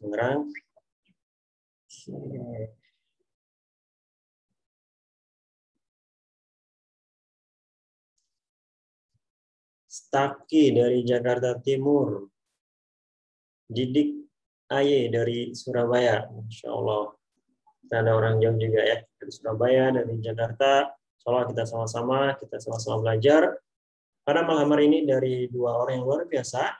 Tangerang. Staki dari Jakarta Timur. Didik Aye dari Surabaya. Insya Allah. Ada orang jauh juga ya. Dari Surabaya, dari Jakarta. Insya Allah kita sama-sama belajar. Pada malam hari ini dari dua orang yang luar biasa.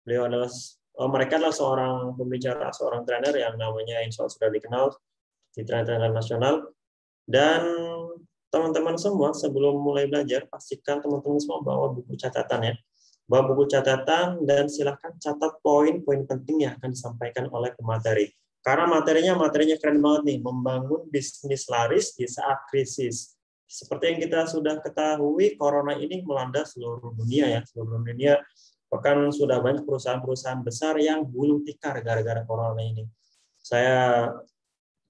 Mereka adalah seorang pembicara, seorang trainer yang namanya insya Allah sudah dikenal di trainer nasional. Dan teman-teman semua sebelum mulai belajar, pastikan teman-teman semua bawa buku catatan ya. Bawa buku catatan dan silakan catat poin-poin penting yang akan disampaikan oleh pemateri. Karena materinya keren banget nih, membangun bisnis laris di saat krisis. Seperti yang kita sudah ketahui, corona ini melanda seluruh dunia ya, seluruh dunia. Bahkan sudah banyak perusahaan-perusahaan besar yang gulung tikar gara-gara corona ini. Saya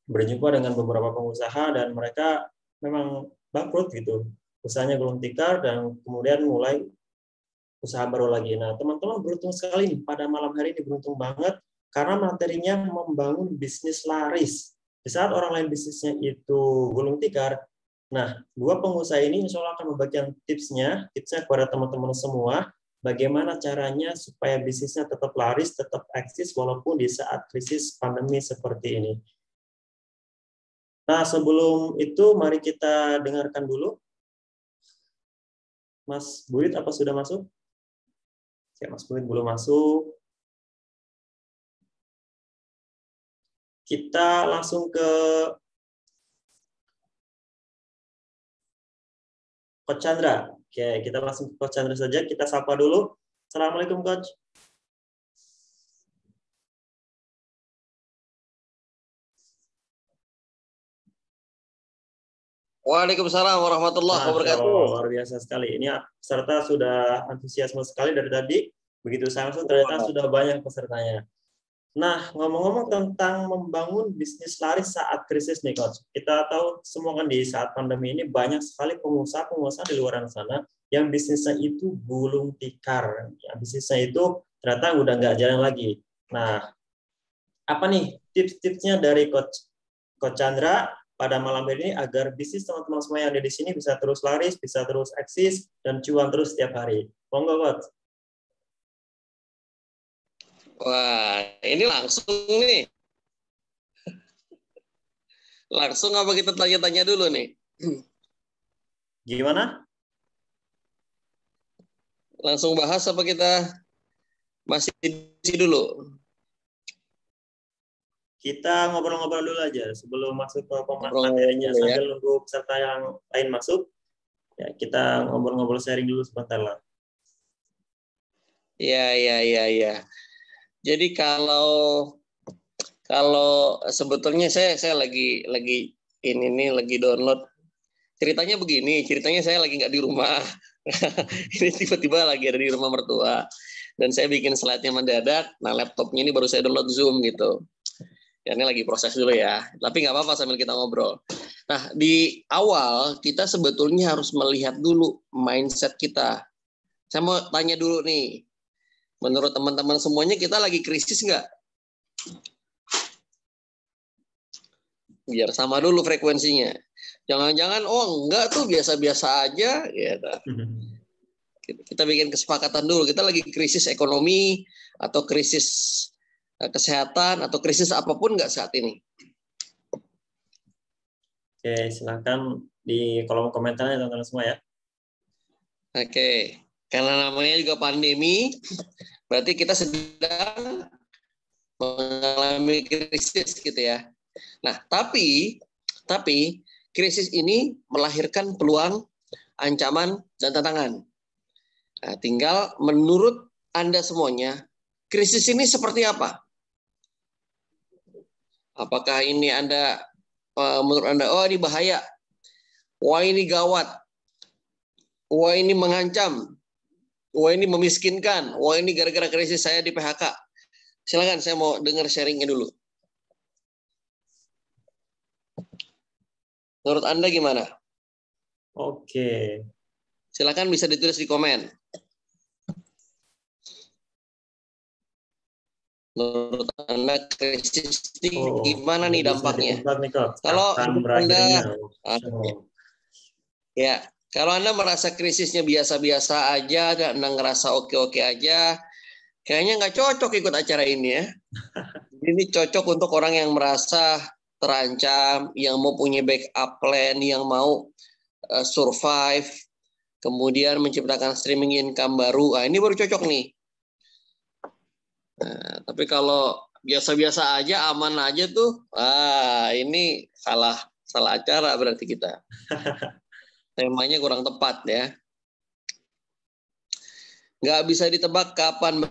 berjumpa dengan beberapa pengusaha dan mereka memang bangkrut gitu. Usahanya gulung tikar dan kemudian mulai usaha baru lagi. Nah, teman-teman beruntung sekali nih pada malam hari ini, beruntung banget karena materinya membangun bisnis laris. Di saat orang lain bisnisnya itu gulung tikar, nah, dua pengusaha ini insya Allah akan membagikan tipsnya kepada teman-teman semua, bagaimana caranya supaya bisnisnya tetap laris, tetap eksis walaupun di saat krisis pandemi seperti ini. Nah, sebelum itu mari kita dengarkan dulu. Mas Buit, apa sudah masuk? Ya, Mas Buit belum masuk. Kita langsung ke Coach Chandra. Oke, kita langsung ke Coach Chandra saja. Kita sapa dulu. Assalamualaikum, Coach. Waalaikumsalam warahmatullahi wabarakatuh. Luar biasa sekali. Ini peserta sudah antusiasme sekali dari tadi. Begitu saya masuk, ternyata sudah banyak pesertanya. Nah, ngomong-ngomong tentang membangun bisnis laris saat krisis nih, Coach. Kita tahu semua kan di saat pandemi ini banyak sekali pengusaha-pengusaha di luar sana yang bisnisnya itu gulung tikar. Ya, bisnisnya itu ternyata udah nggak jalan lagi. Nah, apa nih tips-tipsnya dari Coach Chandra pada malam ini agar bisnis teman-teman semua yang ada di sini bisa terus laris, bisa terus eksis, dan cuan terus setiap hari. Monggo, Coach. Wah, ini langsung nih. Langsung apa kita tanya-tanya dulu nih? Gimana? Langsung bahas apa kita masih dulu? Kita ngobrol-ngobrol dulu aja sebelum masuk ke materinya. Sambil nunggu peserta yang lain masuk, ya kita ngobrol-ngobrol sharing dulu sebentar lah. Ya. Jadi kalau sebetulnya saya lagi lagi download. Ceritanya begini, saya lagi nggak di rumah. Ini tiba-tiba lagi ada di rumah mertua. Dan saya bikin slide-nya mendadak. Nah, laptopnya ini baru saya download Zoom gitu. Ya, ini lagi proses dulu ya. Tapi nggak apa-apa sambil kita ngobrol. Nah, di awal kita sebetulnya harus melihat dulu mindset kita. Saya mau tanya dulu nih. Menurut teman-teman semuanya kita lagi krisis nggak? Biar sama dulu frekuensinya. Jangan-jangan enggak tuh biasa-biasa aja gitu. Kita bikin kesepakatan dulu. Kita lagi krisis ekonomi atau krisis kesehatan atau krisis apapun nggak saat ini? Oke, silakan di kolom komentarnya teman-teman semua ya. Oke. Karena namanya juga pandemi, berarti kita sedang mengalami krisis gitu ya. Nah, tapi krisis ini melahirkan peluang, ancaman, dan tantangan. Nah, tinggal menurut Anda semuanya, krisis ini seperti apa? Apakah ini menurut Anda, oh ini bahaya, wah ini gawat, wah ini mengancam, wah ini memiskinkan, wah ini gara-gara krisis saya di PHK. Silakan, saya mau dengar sharingnya dulu. Menurut Anda gimana? Oke. Silakan bisa ditulis di komen. Menurut Anda krisis ini Oh, gimana nih bisa dampaknya? ditebak nih Kak, Kalau kapan Anda, berakhirnya? ya, kalau Anda merasa krisisnya biasa-biasa aja, dan Anda ngerasa oke-oke aja, kayaknya nggak cocok ikut acara ini ya. Ini cocok untuk orang yang merasa terancam, yang mau punya backup plan, yang mau survive, kemudian menciptakan streaming income baru. Nah, ini baru cocok nih. Nah, tapi kalau biasa-biasa aja, aman aja tuh, ini salah acara berarti kita. Temanya kurang tepat ya. Nggak bisa ditebak kapan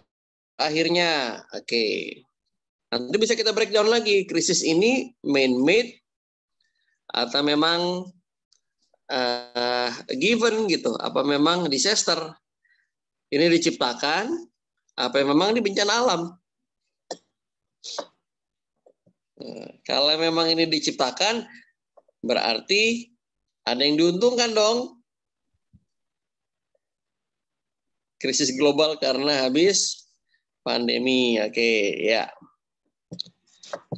akhirnya. Oke. Nanti bisa kita breakdown lagi. Krisis ini man-made atau memang given gitu. Apa memang disaster? Ini diciptakan, apa memang ini bencana alam? Kalau memang ini diciptakan, berarti ada yang diuntungkan dong. Krisis global karena habis pandemi. Oke, ya.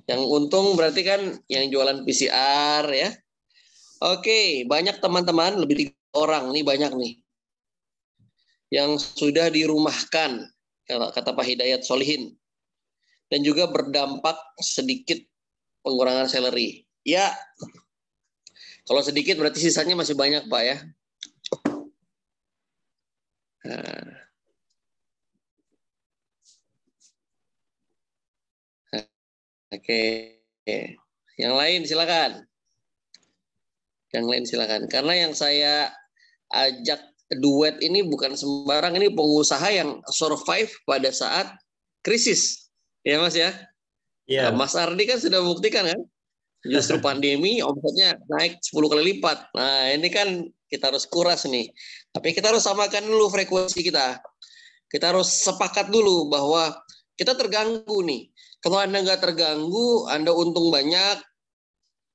Yang untung berarti kan yang jualan PCR ya. Oke, banyak teman-teman, lebih 3 orang nih, banyak nih. Yang sudah dirumahkan, kata Pak Hidayat Solihin. Dan juga berdampak sedikit pengurangan salary. Ya, kalau sedikit berarti sisanya masih banyak Pak ya. Nah. Oke, yang lain silakan. Yang lain silakan. Karena yang saya ajak duet ini bukan sembarang, ini pengusaha yang survive pada saat krisis. Ya Mas ya? Iya. Mas Ardi kan sudah membuktikan kan? Justru pandemi omsetnya naik 10 kali lipat. Nah ini kan kita harus kuras nih. Tapi kita harus samakan dulu frekuensi kita. Kita harus sepakat dulu bahwa kita terganggu nih. Kalau Anda nggak terganggu, Anda untung banyak,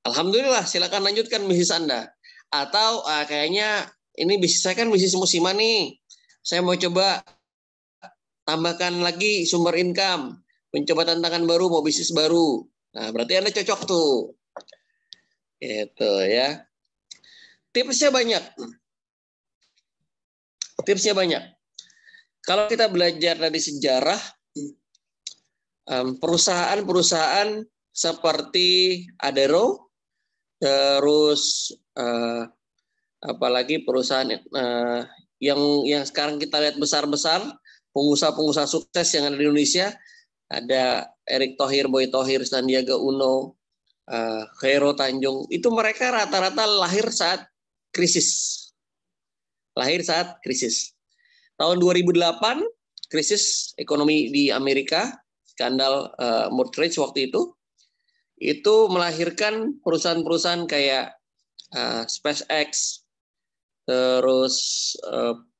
alhamdulillah, silakan lanjutkan bisnis Anda. Atau kayaknya ini bisnis saya kan bisnis musiman nih. Saya mau coba tambahkan lagi sumber income, mencoba tantangan baru, mau bisnis baru. Nah, berarti Anda cocok tuh. Itu ya. Tipsnya banyak. Tipsnya banyak. Kalau kita belajar dari sejarah, perusahaan-perusahaan seperti Adero, terus apalagi perusahaan yang sekarang kita lihat besar-besar, pengusaha-pengusaha sukses yang ada di Indonesia, ada Erick Thohir, Boy Thohir, Sandiaga Uno, Khairo Tanjung, itu mereka rata-rata lahir saat krisis. Lahir saat krisis. Tahun 2008, krisis ekonomi di Amerika, skandal mortgage waktu itu melahirkan perusahaan-perusahahan kayak SpaceX, terus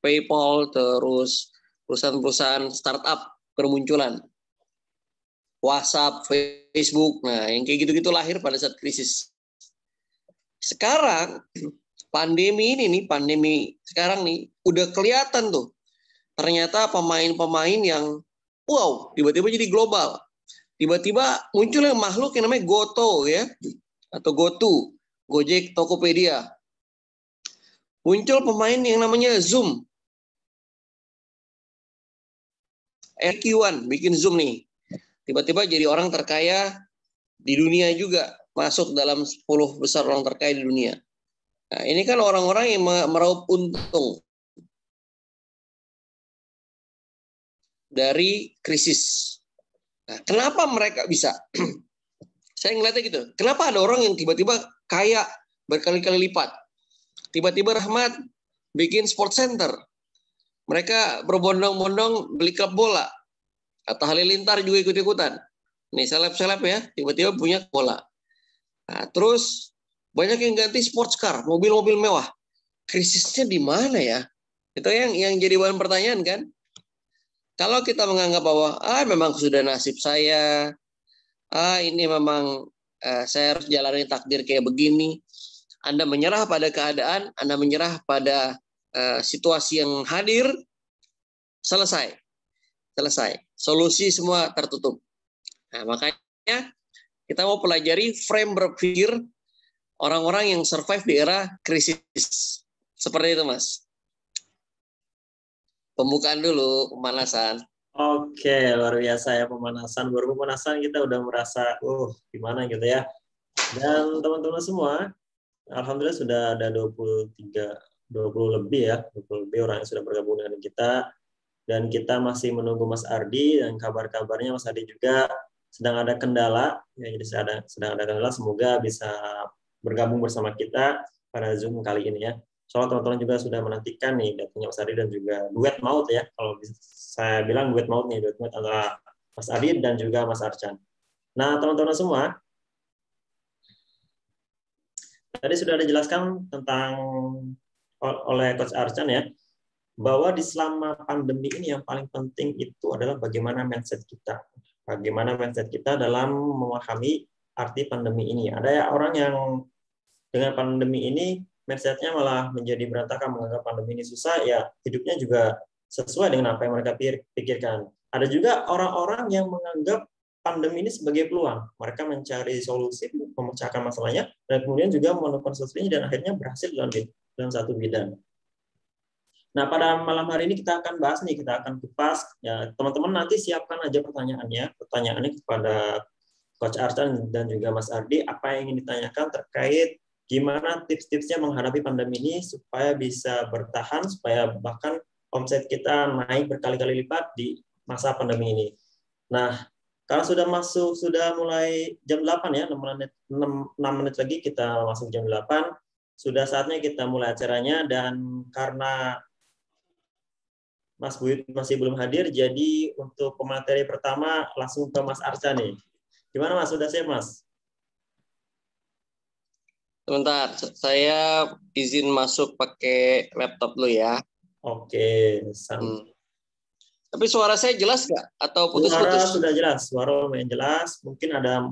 PayPal, terus perusahaan-perusahaan startup bermunculan. WhatsApp, Facebook, nah yang kayak gitu-gitu lahir pada saat krisis. Sekarang pandemi sekarang nih udah kelihatan tuh. Ternyata pemain-pemain yang wow, tiba-tiba jadi global. Tiba-tiba muncul yang makhluk yang namanya Goto ya, atau GoTo, Gojek, Tokopedia. Muncul pemain yang namanya Zoom. RQ1 bikin Zoom nih. Tiba-tiba jadi orang terkaya di dunia juga. Masuk dalam 10 besar orang terkaya di dunia. Nah, ini kan orang-orang yang meraup untung dari krisis. Nah, kenapa mereka bisa? Saya ngeliatnya gitu. Kenapa ada orang yang tiba-tiba kaya berkali-kali lipat? Tiba-tiba Rahmat bikin sport center. Mereka berbondong-bondong beli klub bola. Atau Halilintar juga ikut-ikutan. Nih seleb-seleb ya, tiba-tiba punya bola. Nah, terus banyak yang ganti sports car, mobil-mobil mewah. Krisisnya di mana ya? Itu yang jadi bahan pertanyaan kan? Kalau kita menganggap bahwa memang sudah nasib saya, ini memang saya harus jalani takdir kayak begini. Anda menyerah pada keadaan, Anda menyerah pada situasi yang hadir, selesai. Solusi semua tertutup. Nah, makanya kita mau pelajari frame berpikir orang-orang yang survive di era krisis. Seperti itu, Mas. Pembukaan dulu, pemanasan. Oke, luar biasa ya pemanasan. Baru pemanasan kita udah merasa, gimana gitu ya. Dan teman-teman semua, alhamdulillah sudah ada 20 lebih ya, 20 lebih orang yang sudah bergabung dengan kita. Dan kita masih menunggu Mas Ardi, dan kabar-kabarnya Mas Ardi juga sedang ada kendala, ya, jadi sedang ada kendala, semoga bisa bergabung bersama kita pada Zoom kali ini ya. Soalnya teman-teman juga sudah menantikan nih datangnya Mas Ardi dan juga duet maut ya, kalau saya bilang duet maut nih, duet maut antara Mas Ardi dan juga Mas Archan. Nah, teman-teman semua, tadi sudah dijelaskan tentang oleh Coach Archan ya, bahwa di selama pandemi ini yang paling penting itu adalah bagaimana mindset kita. Bagaimana mindset kita dalam memahami arti pandemi ini. Ada ya orang yang dengan pandemi ini mindsetnya malah menjadi berantakan, menganggap pandemi ini susah, ya hidupnya juga sesuai dengan apa yang mereka pikirkan. Ada juga orang-orang yang menganggap pandemi ini sebagai peluang. Mereka mencari solusi, memecahkan masalahnya, dan kemudian juga menemukan solusinya dan akhirnya berhasil dalam satu bidang. Nah, pada malam hari ini kita akan bahas nih, kita akan kupas. Ya, teman-teman nanti siapkan aja pertanyaannya kepada Coach Archan dan juga Mas Ardi, apa yang ingin ditanyakan terkait gimana tips-tipsnya menghadapi pandemi ini supaya bisa bertahan, supaya bahkan omset kita naik berkali-kali lipat di masa pandemi ini. Nah, kalau sudah mulai jam 8 ya, 6 menit lagi kita masuk jam 8, sudah saatnya kita mulai acaranya, dan karena Mas Buyut masih belum hadir, jadi untuk pemateri pertama langsung ke Mas Archan nih. Gimana Mas, sudah siap Mas? Sebentar, saya izin masuk pakai laptop dulu ya. Oke. Tapi suara saya jelas nggak? Atau Suara putus-putus? sudah jelas, suara lumayan jelas. Mungkin ada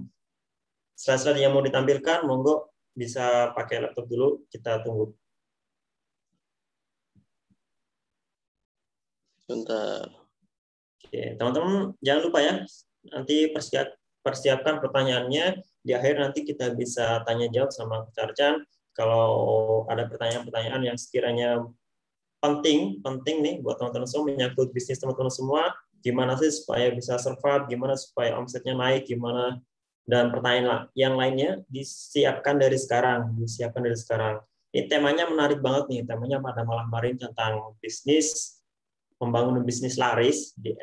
slide-slide yang mau ditampilkan, monggo bisa pakai laptop dulu, kita tunggu. Sebentar. Oke, teman-teman jangan lupa ya, nanti persiapkan pertanyaannya. Di akhir nanti kita bisa tanya jawab sama Coach Archan. Kalau ada pertanyaan-pertanyaan yang sekiranya penting nih buat teman-teman semua, menyangkut bisnis teman-teman semua, gimana sih supaya bisa survive, gimana supaya omsetnya naik, gimana, dan pertanyaan yang lainnya disiapkan dari sekarang. Ini temanya menarik banget nih, temanya pada malam hari tentang bisnis, membangun bisnis laris di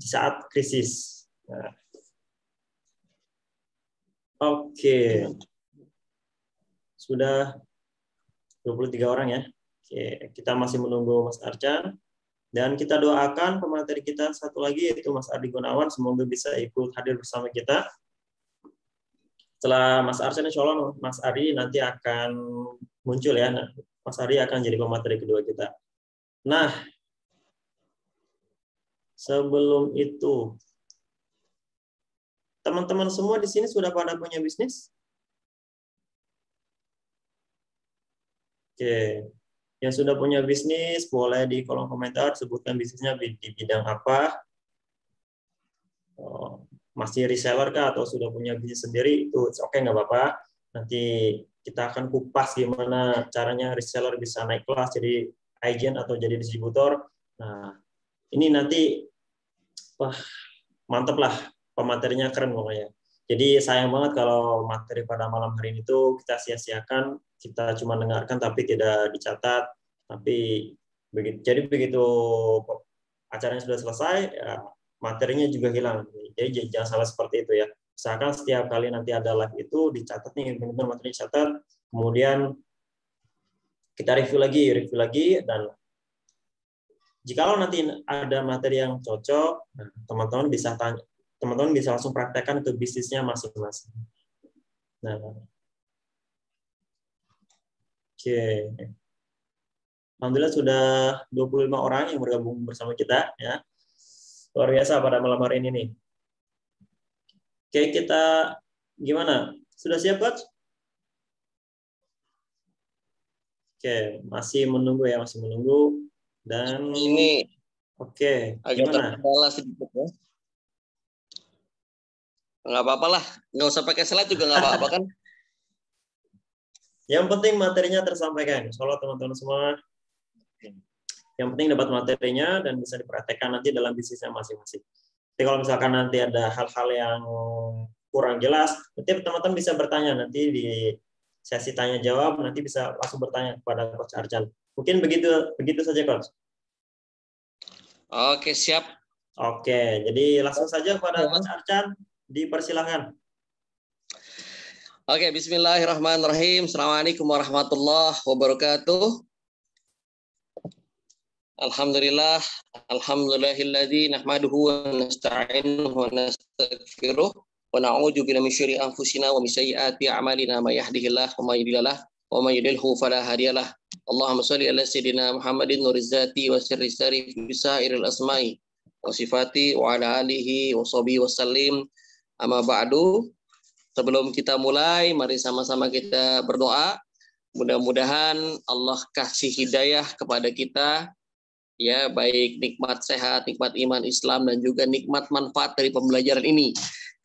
saat krisis. Nah, oke. Sudah 23 orang ya. Oke, kita masih menunggu Mas Archan. Dan kita doakan pemateri kita satu lagi, yaitu Mas Ardi Gunawan, semoga bisa ikut hadir bersama kita. Setelah Mas Archan, insya Allah Mas Ardi nanti akan muncul ya. Mas Ardi akan jadi pemateri kedua kita. Nah, sebelum itu, teman-teman semua di sini sudah pada punya bisnis? Oke. Yang sudah punya bisnis, boleh di kolom komentar sebutkan bisnisnya di bidang apa. Masih reseller kah atau sudah punya bisnis sendiri, itu oke, nggak apa-apa. Nanti kita akan kupas gimana caranya reseller bisa naik kelas jadi agent atau jadi distributor. Nah, ini nanti wah, mantep lah, pematerinya keren pokoknya. Jadi sayang banget kalau materi pada malam hari ini tuh kita sia-siakan, kita cuma dengarkan tapi tidak dicatat. Tapi begitu acaranya sudah selesai, ya, materinya juga hilang. Jadi jangan salah seperti itu ya. Misalkan setiap kali nanti ada live itu dicatat nih, benar-benar materi dicatat, kemudian kita review lagi, dan jikalau nanti ada materi yang cocok, teman-teman bisa langsung praktekkan ke bisnisnya masing-masing. Nah, oke. Alhamdulillah sudah 25 orang yang bergabung bersama kita ya. Luar biasa pada malam hari ini nih. Oke, kita gimana? Sudah siap, Coach? Oke, masih menunggu ya, masih menunggu. Dan ini oke, agak gimana? terkendala sedikit ya. Nggak apa-apa lah, nggak usah pakai slide juga nggak apa-apa kan. Yang penting materinya tersampaikan. Insyaallah teman-teman semua. Yang penting dapat materinya dan bisa dipraktekkan nanti dalam bisnisnya masing-masing. Jadi kalau misalkan nanti ada hal-hal yang kurang jelas, nanti teman-teman bisa bertanya nanti di sesi tanya jawab, nanti bisa langsung bertanya kepada Coach Arcan. Mungkin begitu saja, Coach. Oke, siap. Oke, jadi langsung saja kepada Coach Arcan, dipersilahkan. Oke, bismillahirrahmanirrahim. Assalamualaikum warahmatullahi wabarakatuh. Alhamdulillah, alhamdulillahilladzi nahmaduhu wa nasta'inuhu wa nastaghfiruh wa na'udzu billahi min syururi anfusina wa min sayyiati a'malina may yahdihillahu wa may yudlilhu wa may yudlilhu fala hadiyalah. Allahumma shalli ala sayyidina Muhammadin nuriz zati wa sirri sari fi sa'iril asma'i wa sifati wa ala alihi wa sahbihi wasallim. Amma ba'du. Sebelum kita mulai, mari sama-sama kita berdoa. Mudah-mudahan Allah kasih hidayah kepada kita, ya, baik nikmat sehat, nikmat iman Islam, dan juga nikmat manfaat dari pembelajaran ini.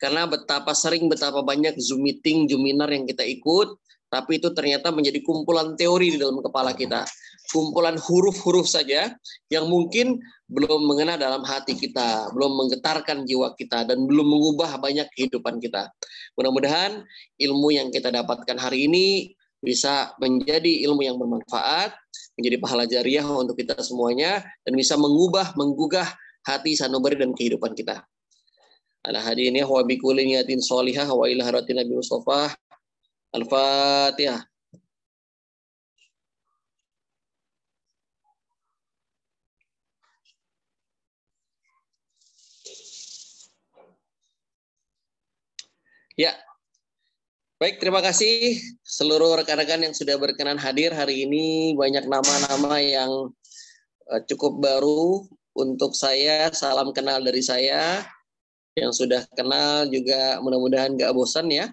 Karena betapa sering, betapa banyak Zoom meeting, Zoom webinar yang kita ikut, tapi itu ternyata menjadi kumpulan teori di dalam kepala kita. Kumpulan huruf-huruf saja yang mungkin belum mengena dalam hati kita, belum menggetarkan jiwa kita, dan belum mengubah banyak kehidupan kita. Mudah-mudahan ilmu yang kita dapatkan hari ini bisa menjadi ilmu yang bermanfaat, menjadi pahala jariah untuk kita semuanya, dan bisa menggugah hati, sanubari, dan kehidupan kita. Ala hadirin ya wa bikulli niyatin sholihah wa ila haratin Nabi Mustafa. Al-Fatihah. Ya, baik, terima kasih seluruh rekan-rekan yang sudah berkenan hadir hari ini. Banyak nama-nama yang cukup baru untuk saya. Salam kenal dari saya. Yang sudah kenal juga mudah-mudahan gak bosan ya.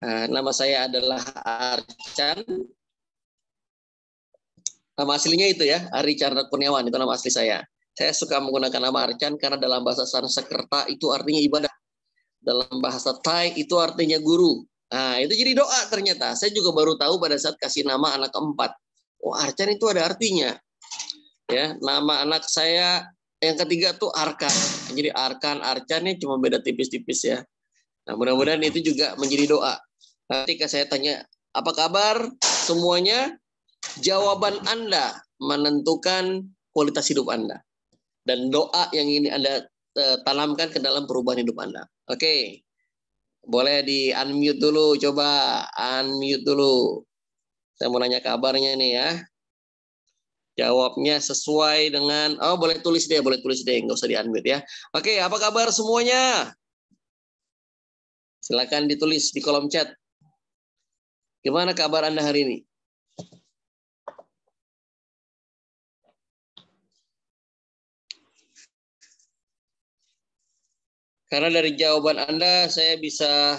Nama saya adalah Arcan. Nama aslinya itu ya, Ari Chandra Kurniawan, itu nama asli saya. Saya suka menggunakan nama Arcan karena dalam bahasa Sanskerta itu artinya ibadah. Dalam bahasa Thai itu artinya guru. Nah, itu jadi doa ternyata. Saya juga baru tahu pada saat kasih nama anak keempat. Oh, Arcan itu ada artinya. Ya, nama anak saya yang ketiga tuh Arkan. Jadi Arkan, Arcannya cuma beda tipis-tipis ya. Nah, mudah-mudahan itu juga menjadi doa. Ketika saya tanya, apa kabar semuanya? Jawaban Anda menentukan kualitas hidup Anda. Dan doa yang ini Anda tanamkan ke dalam perubahan hidup Anda. Oke. Boleh di-unmute dulu, coba unmute dulu. Saya mau nanya kabarnya nih ya. Jawabnya sesuai dengan, oh boleh tulis deh, nggak usah di-unmute ya. Oke, apa kabar semuanya? Silakan ditulis di kolom chat. Gimana kabar Anda hari ini? Karena dari jawaban Anda, saya bisa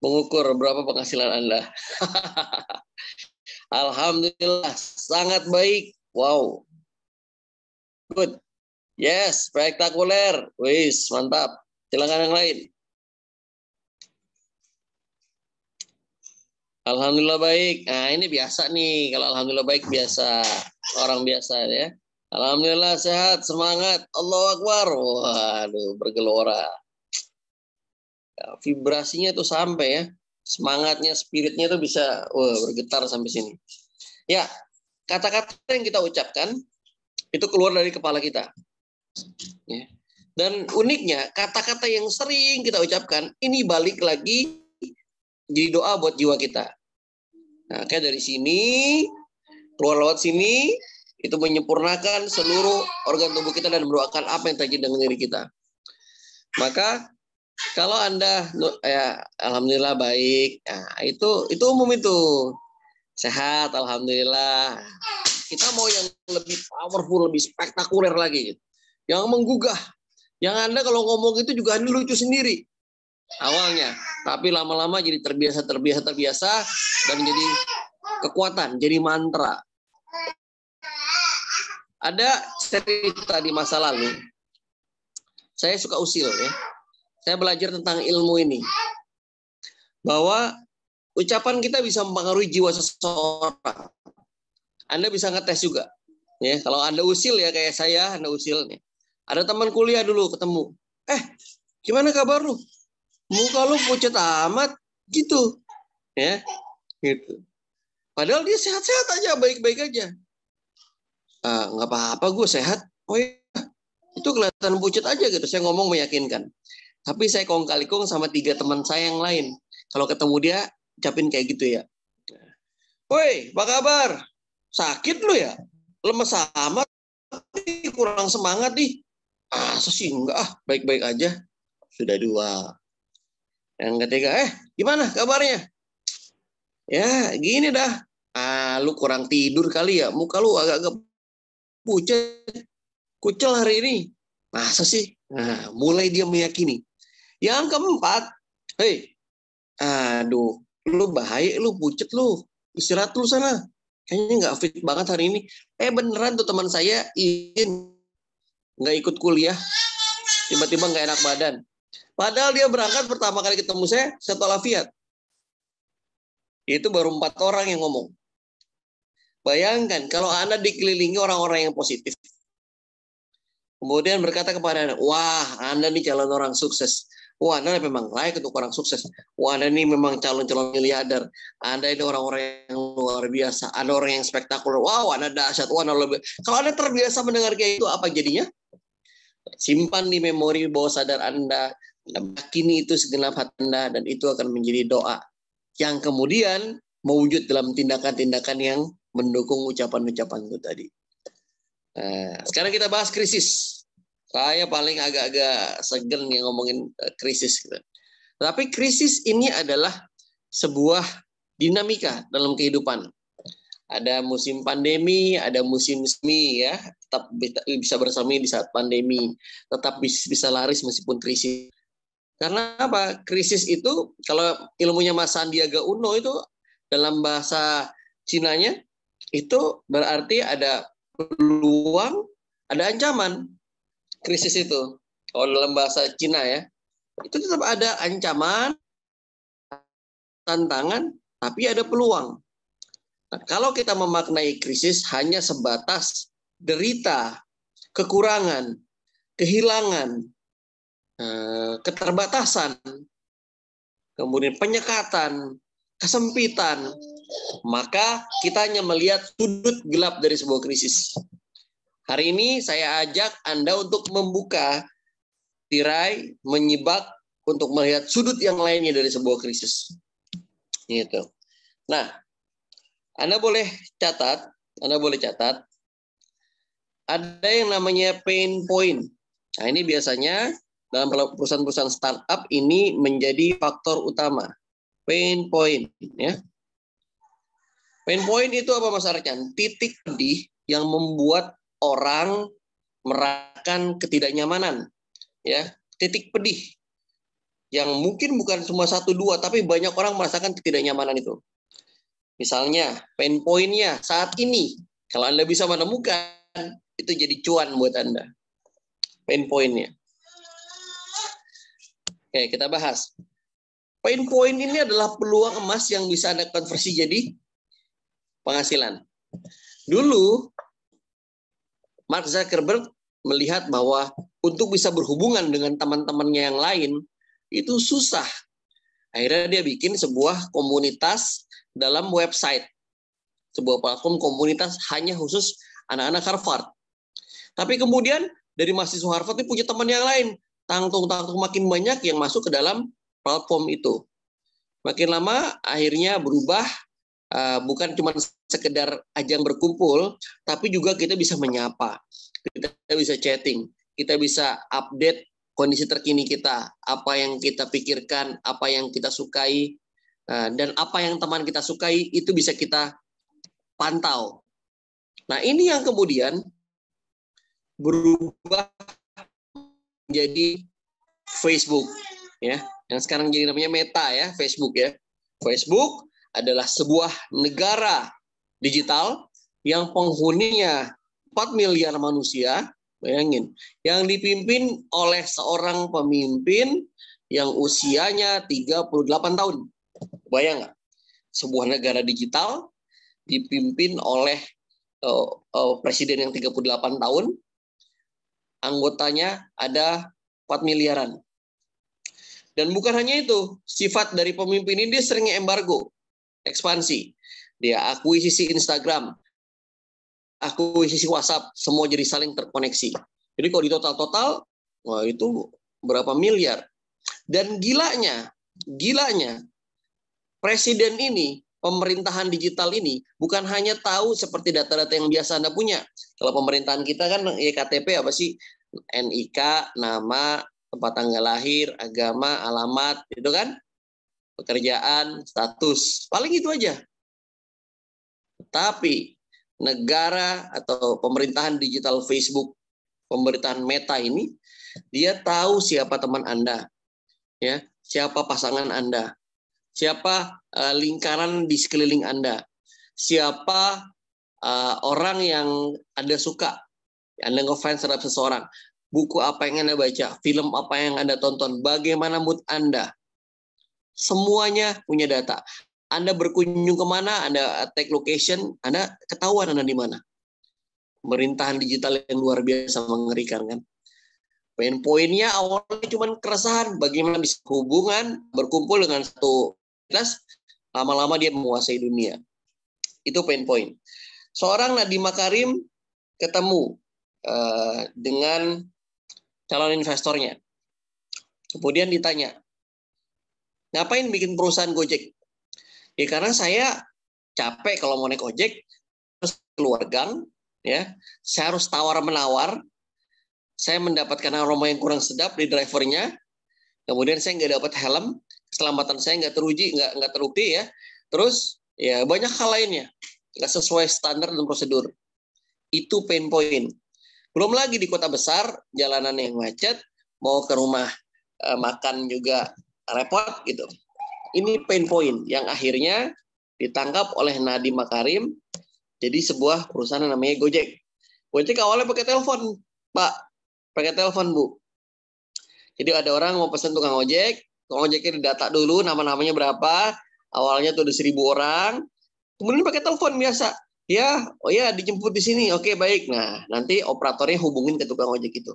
mengukur berapa penghasilan Anda. Alhamdulillah, sangat baik. Wow. Good. Yes, spektakuler. Wis, mantap. Silakan yang lain. Alhamdulillah baik. Nah, ini biasa nih. Kalau alhamdulillah baik biasa. Orang biasa ya. Alhamdulillah sehat, semangat. Allahu Akbar. Waduh, bergelora. Ya, vibrasinya tuh sampai ya. Semangatnya, spiritnya tuh bisa bergetar sampai sini. Ya, kata-kata yang kita ucapkan itu keluar dari kepala kita. Ya. Dan uniknya, kata-kata yang sering kita ucapkan ini balik lagi jadi doa buat jiwa kita. Nah, kayak dari sini keluar lewat sini, itu menyempurnakan seluruh organ tubuh kita dan mendoakan apa yang terjadi dengan diri kita. Maka kalau Anda ya alhamdulillah baik, nah, itu umum itu. Sehat alhamdulillah. Kita mau yang lebih powerful, lebih spektakuler lagi gitu. Yang menggugah. Yang Anda kalau ngomong itu juga Anda lucu sendiri awalnya, tapi lama-lama jadi terbiasa dan jadi kekuatan, jadi mantra. Ada cerita di masa lalu, saya suka usil ya. saya belajar tentang ilmu ini, bahwa ucapan kita bisa mempengaruhi jiwa seseorang. Anda bisa ngetes juga. Ya, kalau Anda usil ya kayak saya, Anda usil nih. Ada teman kuliah dulu ketemu. Gimana kabar lu? Muka lu pucat amat gitu. Ya, gitu. Padahal dia sehat-sehat aja, baik-baik aja. Nggak apa-apa, gue sehat. Oh iya, itu kelihatan pucat aja gitu. Saya ngomong meyakinkan. Tapi saya kong-kali-kong sama 3 teman saya yang lain. Kalau ketemu dia, ucapin kayak gitu ya. Woi, apa kabar? Sakit lu ya? Lemes amat, kurang semangat nih. Sih enggak, baik-baik aja. Sudah 2. Yang ketiga, gimana kabarnya? Ya, gini dah. Lu kurang tidur kali ya. Muka lu agak-agak pucat, kucel hari ini. Masa sih? Nah, mulai dia meyakini. Yang keempat, aduh, lu bahaya, lu pucat lu. Istirahat lu sana. Kayaknya nggak fit banget hari ini. Beneran tuh teman saya izin nggak ikut kuliah. Tiba-tiba nggak enak badan. Padahal dia berangkat pertama kali ketemu saya walafiat. Itu baru 4 orang yang ngomong. Bayangkan kalau Anda dikelilingi orang-orang yang positif. Kemudian berkata kepada Anda, wah Anda nih calon orang sukses. Wah Anda memang layak untuk orang sukses. Wah Anda ini memang calon-calon miliarder. Anda ini orang-orang yang luar biasa. Anda orang yang spektakuler. Wow Anda dahsyat. Wah Anda lebih. Kalau Anda terbiasa mendengar kayak itu, apa jadinya? Simpan di memori bawah sadar Anda. Yakini itu segenap hati Anda. Dan itu akan menjadi doa. Yang kemudian mewujud dalam tindakan-tindakan yang mendukung ucapan-ucapan itu tadi. Nah, sekarang kita bahas krisis. Saya paling agak-agak segan nih ngomongin krisis. Tapi krisis ini adalah sebuah dinamika dalam kehidupan. Ada musim pandemi, ada musim semi ya. Tetap bisa bersama di saat pandemi. Tetap bisa laris meskipun krisis. Karena apa? Krisis itu kalau ilmunya Mas Sandiaga Uno itu dalam bahasa Cinanya itu berarti ada peluang, ada ancaman. Krisis itu kalau dalam bahasa Cina ya, itu tetap ada ancaman, tantangan, tapi ada peluang. Nah, kalau kita memaknai krisis hanya sebatas derita, kekurangan, kehilangan, keterbatasan, kemudian penyekatan, kesempitan, maka kita hanya melihat sudut gelap dari sebuah krisis. Hari ini saya ajak Anda untuk membuka tirai, menyibak untuk melihat sudut yang lainnya dari sebuah krisis. Gitu. Nah, Anda boleh catat, ada yang namanya pain point. Nah, ini biasanya dalam perusahaan-perusahaan startup ini menjadi faktor utama. Pain point, ya. Pain point itu apa Mas Arkan? Titik pedih yang membuat orang merasakan ketidaknyamanan, ya. Titik pedih yang mungkin bukan cuma 1-2, tapi banyak orang merasakan ketidaknyamanan itu. Misalnya, pain point-nya saat ini, kalau Anda bisa menemukan, itu jadi cuan buat Anda. Pain point-nya. Oke, kita bahas. Pain point ini adalah peluang emas yang bisa Anda konversi jadi penghasilan. Dulu, Mark Zuckerberg melihat bahwa untuk bisa berhubungan dengan teman-temannya yang lain, itu susah. Akhirnya dia bikin sebuah komunitas dalam website. Sebuah platform komunitas hanya khusus anak-anak Harvard. Tapi kemudian dari mahasiswa Harvard itu punya teman yang lain. Tangtung-tangtung makin banyak yang masuk ke dalam platform itu. Makin lama akhirnya berubah, bukan cuma sekedar ajang berkumpul, tapi juga kita bisa menyapa, kita bisa chatting, kita bisa update kondisi terkini kita, apa yang kita pikirkan, apa yang kita sukai, dan apa yang teman kita sukai itu bisa kita pantau. Nah ini yang kemudian berubah menjadi Facebook, ya, yang sekarang jadi namanya Meta ya, Facebook ya. Facebook adalah sebuah negara digital yang penghuninya 4 miliar manusia, bayangin, yang dipimpin oleh seorang pemimpin yang usianya 38 tahun. Bayang nggak? Sebuah negara digital dipimpin oleh presiden yang 38 tahun, anggotanya ada 4 miliaran. Dan bukan hanya itu, sifat dari pemimpin ini dia sering embargo, ekspansi. Dia akuisisi Instagram, akuisisi WhatsApp, semua jadi saling terkoneksi. Jadi kalau di total-total, wah itu berapa miliar. Dan gilanya, presiden ini, pemerintahan digital ini, bukan hanya tahu seperti data-data yang biasa Anda punya. Kalau pemerintahan kita kan KTP apa sih? NIK, nama, tempat tanggal lahir, agama, alamat, itu kan? Pekerjaan, status. Paling itu aja. Tapi negara atau pemerintahan digital Facebook, pemerintahan Meta ini, dia tahu siapa teman Anda, ya, siapa pasangan Anda, siapa lingkaran di sekeliling Anda, siapa orang yang Anda suka, Anda ngefans terhadap seseorang, buku apa yang Anda baca, film apa yang Anda tonton, bagaimana mood Anda, semuanya punya data. Anda berkunjung kemana, Anda take location, Anda ketahuan Anda di mana. Pemerintahan digital yang luar biasa mengerikan kan. Poin-poinnya awalnya cuma keresahan, bagaimana bisa hubungan, berkumpul dengan satu kelas, lama-lama dia menguasai dunia. Itu poin-poin. Seorang Nadiem Makarim ketemu dengan calon investornya. Kemudian ditanya, ngapain bikin perusahaan Gojek? Ya karena saya capek kalau mau naik ojek, terus keluar gang, ya, saya harus tawar-menawar, saya mendapatkan aroma yang kurang sedap di drivernya, kemudian saya nggak dapat helm, keselamatan saya nggak teruji, nggak terbukti ya, terus ya banyak hal lainnya, nggak sesuai standar dan prosedur. Itu pain point. Belum lagi di kota besar, jalanan yang macet, mau ke rumah makan juga repot gitu. Ini pain point yang akhirnya ditangkap oleh Nadiem Makarim jadi sebuah perusahaan yang namanya Gojek. Gojek awalnya pakai telepon, Pak. Pakai telepon, Bu. Jadi ada orang mau pesan tukang ojek ojeknya didata dulu nama-namanya berapa, awalnya tuh ada 1.000 orang, kemudian pakai telepon biasa. Ya, oh ya dijemput di sini. Oke, baik. Nah, nanti operatornya hubungin ke tukang ojek itu.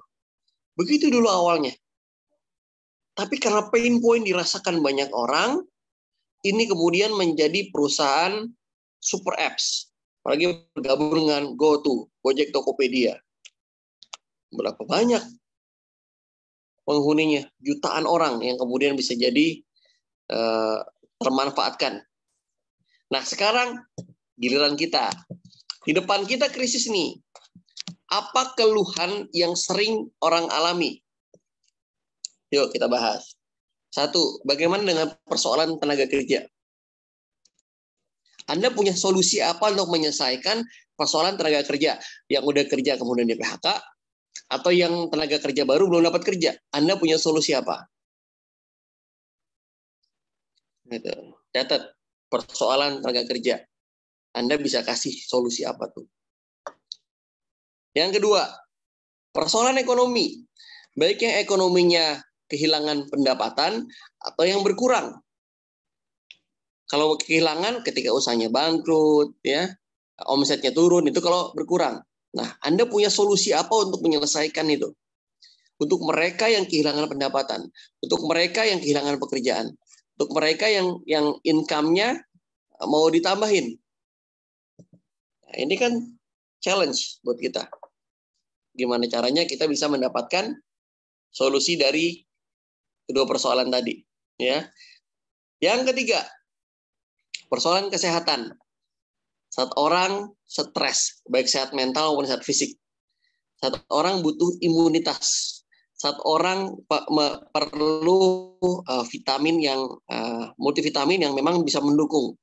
Begitu dulu awalnya. Tapi karena pain point dirasakan banyak orang, ini kemudian menjadi perusahaan super apps. Apalagi bergabung dengan GoTo, Gojek Tokopedia. Berapa banyak penghuninya? Jutaan orang yang kemudian bisa jadi termanfaatkan. Nah, sekarang giliran kita. Di depan kita krisis nih. Apa keluhan yang sering orang alami? Yuk kita bahas. 1, bagaimana dengan persoalan tenaga kerja? Anda punya solusi apa untuk menyelesaikan persoalan tenaga kerja? Yang udah kerja kemudian di PHK, atau yang tenaga kerja baru belum dapat kerja? Anda punya solusi apa? Gitu. Catat, persoalan tenaga kerja. Anda bisa kasih solusi apa tuh? Yang kedua, persoalan ekonomi. Baik yang ekonominya kehilangan pendapatan atau yang berkurang. Kalau kehilangan ketika usahanya bangkrut, ya, omsetnya turun, itu kalau berkurang. Nah, Anda punya solusi apa untuk menyelesaikan itu? Untuk mereka yang kehilangan pendapatan, untuk mereka yang kehilangan pekerjaan, untuk mereka yang income-nya mau ditambahin. Nah, ini kan challenge buat kita. Gimana caranya kita bisa mendapatkan solusi dari kedua persoalan tadi, ya. Yang ketiga, persoalan kesehatan. Saat orang stres, baik sehat mental maupun sehat fisik. Saat orang butuh imunitas. Saat orang perlu vitamin yang multivitamin yang memang bisa mendukung.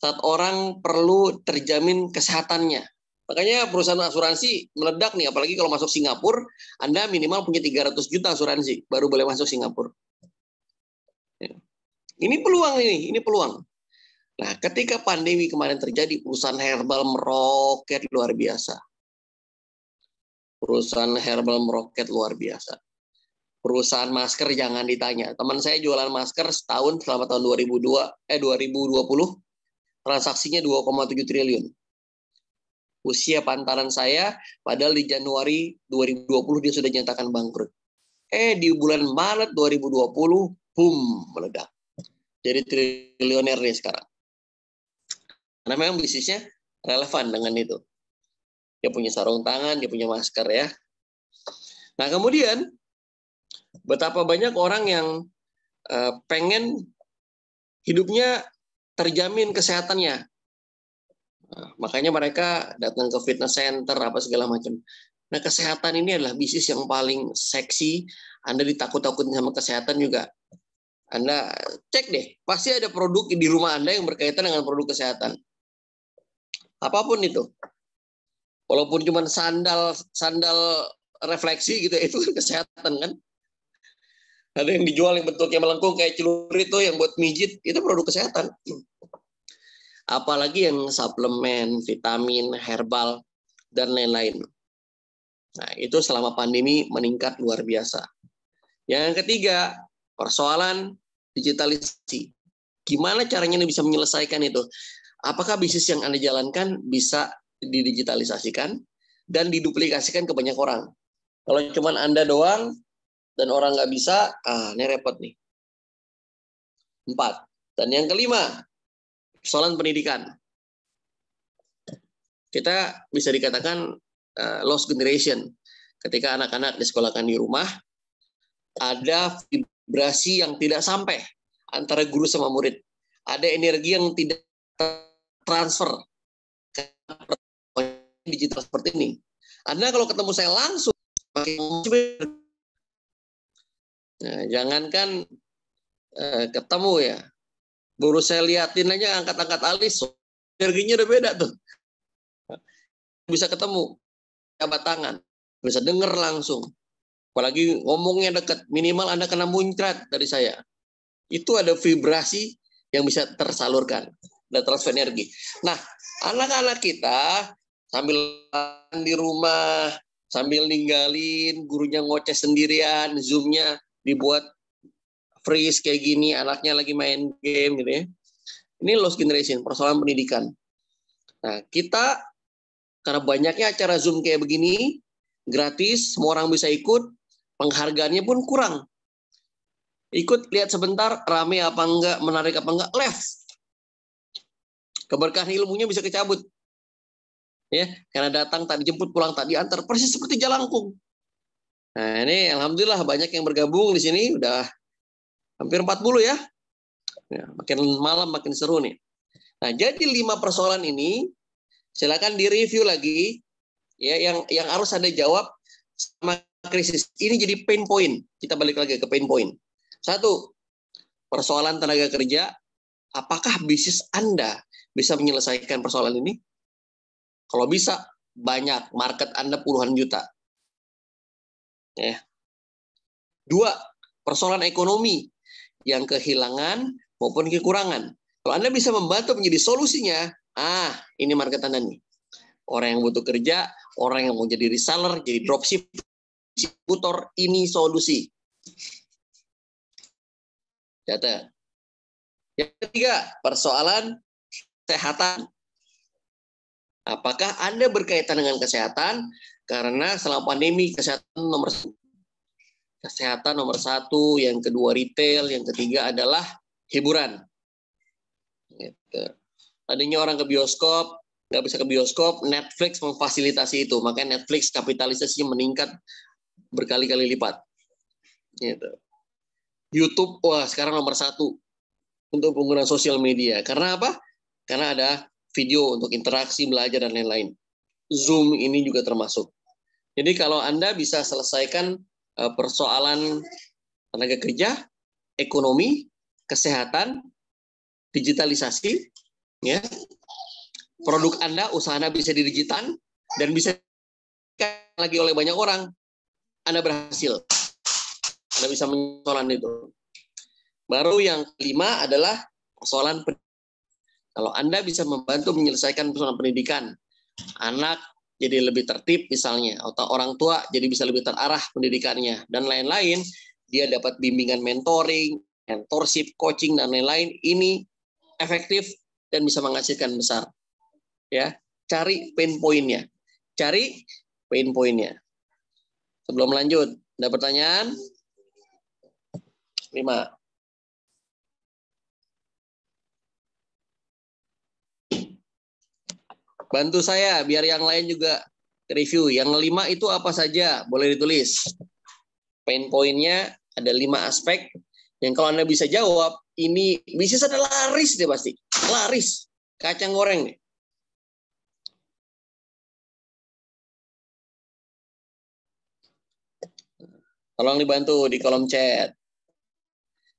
Saat orang perlu terjamin kesehatannya. Makanya perusahaan asuransi meledak nih, apalagi kalau masuk Singapura, Anda minimal punya 300 juta asuransi, baru boleh masuk Singapura. Ini peluang. Nah, ketika pandemi kemarin terjadi, perusahaan herbal meroket luar biasa. Perusahaan masker jangan ditanya. Teman saya jualan masker setahun selama tahun 2020, transaksinya 2,7 triliun. Usia pantaran saya, padahal di Januari 2020 dia sudah nyatakan bangkrut. Di bulan Maret 2020, boom, meledak. Jadi triliuner nih sekarang. Karena memang bisnisnya relevan dengan itu. Dia punya sarung tangan, dia punya masker ya. Nah kemudian, betapa banyak orang yang pengen hidupnya terjamin kesehatannya. Nah, makanya mereka datang ke fitness center, apa segala macam. Nah kesehatan ini adalah bisnis yang paling seksi. Anda ditakut-takutin sama kesehatan juga. Anda cek deh, pasti ada produk di rumah Anda yang berkaitan dengan produk kesehatan. Apapun itu. Walaupun cuma sandal refleksi gitu, itu kan kesehatan kan. Ada yang dijual yang bentuknya melengkung kayak celurit itu yang buat mijit, itu produk kesehatan. Apalagi yang suplemen, vitamin, herbal, dan lain-lain. Nah, itu selama pandemi meningkat luar biasa. Yang ketiga, persoalan digitalisasi. Gimana caranya Anda bisa menyelesaikan itu? Apakah bisnis yang Anda jalankan bisa didigitalisasikan dan diduplikasikan ke banyak orang? Kalau cuma Anda doang dan orang nggak bisa, ini repot nih. 4. Dan yang kelima, persoalan pendidikan. Kita bisa dikatakan lost generation. Ketika anak-anak disekolahkan di rumah, ada vibrasi yang tidak sampai antara guru sama murid. Ada energi yang tidak transfer ke digital seperti ini. Anda kalau ketemu saya langsung, nah, jangankan ketemu ya, baru saya liatin aja angkat-angkat alis, energinya udah beda tuh. Bisa ketemu, jabat tangan, bisa denger langsung. Apalagi ngomongnya dekat, minimal Anda kena muncrat dari saya. Itu ada vibrasi yang bisa tersalurkan, ada transfer energi. Nah, anak-anak kita sambil di rumah, sambil ninggalin gurunya ngoceh sendirian, Zoom-nya dibuat freeze kayak gini, anaknya lagi main game gitu ya. Ini lost generation, persoalan pendidikan. Nah, kita karena banyaknya acara Zoom kayak begini, gratis, semua orang bisa ikut, penghargaannya pun kurang. Ikut, lihat sebentar, rame apa enggak, menarik apa enggak, left. Keberkahan ilmunya bisa kecabut. Ya, karena datang tak dijemput, pulang tak diantar, persis seperti jalangkung. Nah, ini alhamdulillah banyak yang bergabung di sini, udah hampir 40 ya. Makin malam makin seru nih. Nah, jadi 5 persoalan ini silakan direview lagi ya, yang harus Anda jawab sama krisis. Ini jadi pain point. Kita balik lagi ke pain point. 1, persoalan tenaga kerja. Apakah bisnis Anda bisa menyelesaikan persoalan ini? Kalau bisa, banyak. Market Anda puluhan juta. Ya. 2, persoalan ekonomi yang kehilangan maupun kekurangan. Kalau Anda bisa membantu menjadi solusinya, ini market Anda nih. Orang yang butuh kerja, orang yang mau jadi reseller, jadi dropship, distributor, ini solusi. Catat. Yang ketiga, persoalan kesehatan. Apakah Anda berkaitan dengan kesehatan? Karena selama pandemi kesehatan nomor 1. Kesehatan nomor 1, yang kedua retail, yang ketiga adalah hiburan. Gitu. Tadinya orang ke bioskop, nggak bisa ke bioskop, Netflix memfasilitasi itu. Makanya Netflix kapitalisasinya meningkat berkali-kali lipat. Gitu. YouTube, wah sekarang nomor 1 untuk penggunaan sosial media. Karena apa? Karena ada video untuk interaksi, belajar, dan lain-lain. Zoom ini juga termasuk. Jadi kalau Anda bisa selesaikan persoalan tenaga kerja, ekonomi, kesehatan, digitalisasi, ya, produk Anda, usaha Anda bisa didigital dan bisa lagi oleh banyak orang, Anda berhasil. Anda bisa menyolan itu. Baru yang kelima adalah persoalan pendidikan. Kalau Anda bisa membantu menyelesaikan persoalan pendidikan, anak jadi lebih tertib misalnya, atau orang tua jadi bisa lebih terarah pendidikannya, dan lain-lain, dia dapat bimbingan mentoring, mentorship, coaching, dan lain-lain. Ini efektif dan bisa menghasilkan besar. Ya, cari pain point-nya. Cari pain point-nya. Sebelum lanjut, ada pertanyaan? 5. Bantu saya biar yang lain juga review. Yang 5 itu apa saja? Boleh ditulis. Pain point-nya ada 5 aspek yang kalau Anda bisa jawab, ini bisnis ada laris deh pasti. Laris. Kacang goreng nih. Tolong dibantu di kolom chat.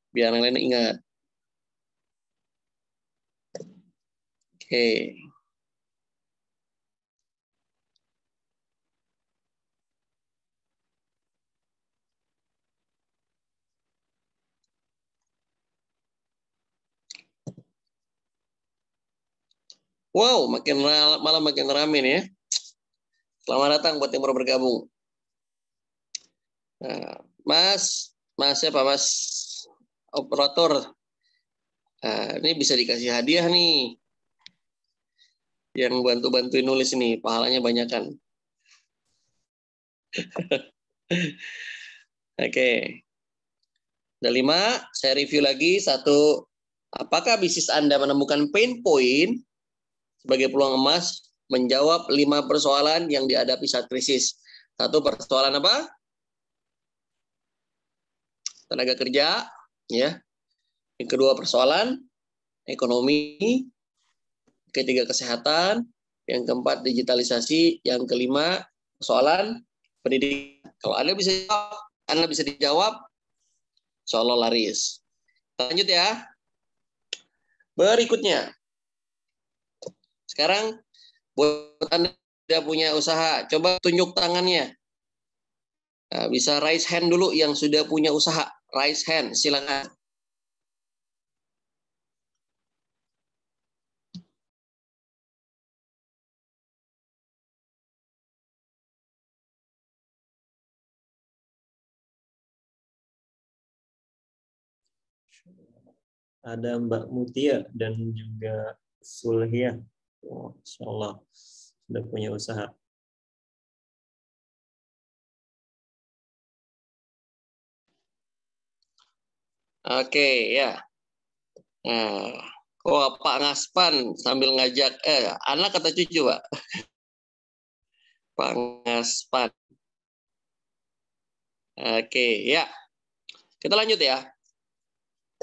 Biar yang lain ingat. Oke. Wow, malam makin ramai nih ya. Selamat datang buat yang baru bergabung. Nah, Mas siapa Mas operator? Nah, ini bisa dikasih hadiah nih. Yang bantu-bantuin nulis nih, pahalanya banyak kan. Oke. Ada 5, saya review lagi. 1, apakah bisnis Anda menemukan pain point sebagai peluang emas menjawab 5 persoalan yang dihadapi saat krisis? 1, persoalan apa? Tenaga kerja, ya. Yang kedua, persoalan ekonomi. Ketiga, kesehatan. Yang keempat, digitalisasi. Yang kelima, persoalan pendidikan. Kalau Anda bisa dijawab, insya Allah laris. Lanjut ya. Berikutnya. Sekarang, buat Anda tidak punya usaha, coba tunjuk tangannya. Nah, bisa raise hand dulu yang sudah punya usaha. Raise hand, silakan. Ada Mbak Mutia dan juga Sulhia. Oh, Insya Allah sudah punya usaha. Oke, ya. Nah, Pak Ngaspan sambil ngajak, anak kata cucu, Pak. Pak Ngaspan. Oke, ya. Kita lanjut ya.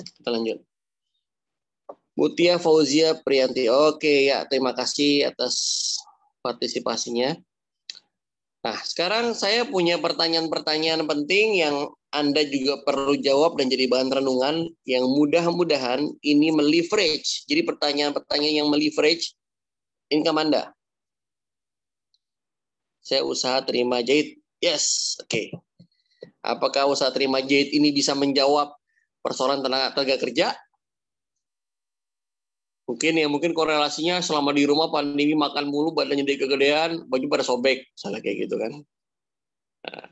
Kita lanjut. Mutia Fauzia Priyanti. Oke, ya. Terima kasih atas partisipasinya. Nah, sekarang saya punya pertanyaan-pertanyaan penting yang Anda juga perlu jawab dan jadi bahan renungan yang mudah-mudahan ini meleverage. Jadi pertanyaan-pertanyaan yang meleverage income Anda. Saya usaha terima jahit. Yes, oke. Apakah usaha terima jahit ini bisa menjawab persoalan tenaga kerja? Mungkin korelasinya selama di rumah pandemi makan mulu, badannya jadi kegedean, baju pada sobek, salah kayak gitu kan. Nah,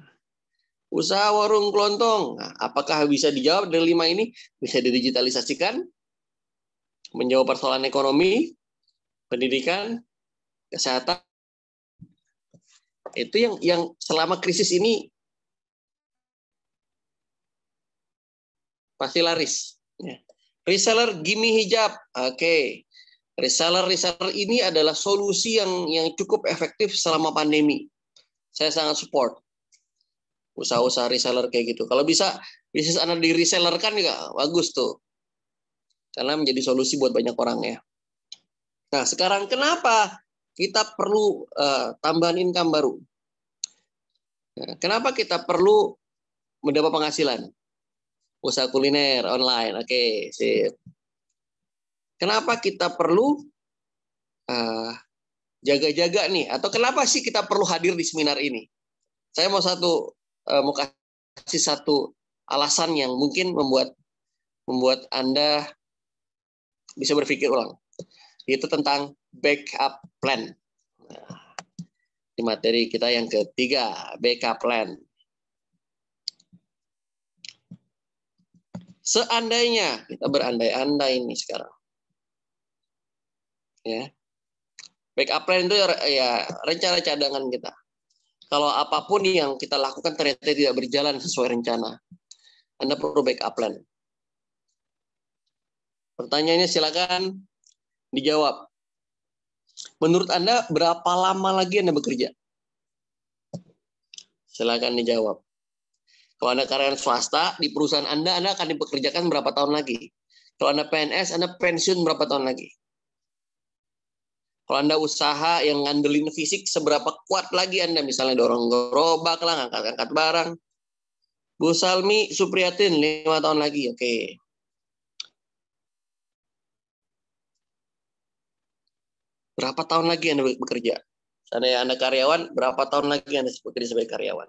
usaha warung kelontong, nah, apakah bisa dijawab dari 5 ini? Bisa didigitalisasikan, menjawab persoalan ekonomi, pendidikan, kesehatan. Itu yang selama krisis ini pasti laris. Reseller gimme hijab. Oke. Reseller ini adalah solusi yang cukup efektif selama pandemi. Saya sangat support usaha-usaha reseller kayak gitu. Kalau bisa bisnis Anda di reseller kan juga bagus tuh. Karena menjadi solusi buat banyak orang ya. Nah, sekarang kenapa kita perlu tambahan income baru? Nah, kenapa kita perlu mendapat penghasilan? Usaha kuliner online. Oke, sip. Kenapa kita perlu jaga-jaga nih? Atau kenapa sih kita perlu hadir di seminar ini? Saya mau kasih satu alasan yang mungkin membuat Anda bisa berpikir ulang. Itu tentang backup plan. Nah, di materi kita yang ketiga, backup plan. Seandainya kita berandai-andai ini sekarang, ya, backup plan itu ya rencana cadangan kita. Kalau apapun yang kita lakukan ternyata tidak berjalan sesuai rencana, Anda perlu backup plan. Pertanyaannya silakan dijawab. Menurut Anda berapa lama lagi Anda bekerja? Silakan dijawab. Kalau Anda karyawan swasta, di perusahaan Anda akan dipekerjakan berapa tahun lagi? Kalau Anda PNS, Anda pensiun berapa tahun lagi? Kalau Anda usaha yang ngandelin fisik, seberapa kuat lagi Anda? Misalnya dorong gerobak lah, ngangkat-ngangkat barang. Bu Salmi Supriyatin, 5 tahun lagi. Oke. Berapa tahun lagi Anda bekerja? Seandainya Anda karyawan, berapa tahun lagi Anda bekerja sebagai karyawan?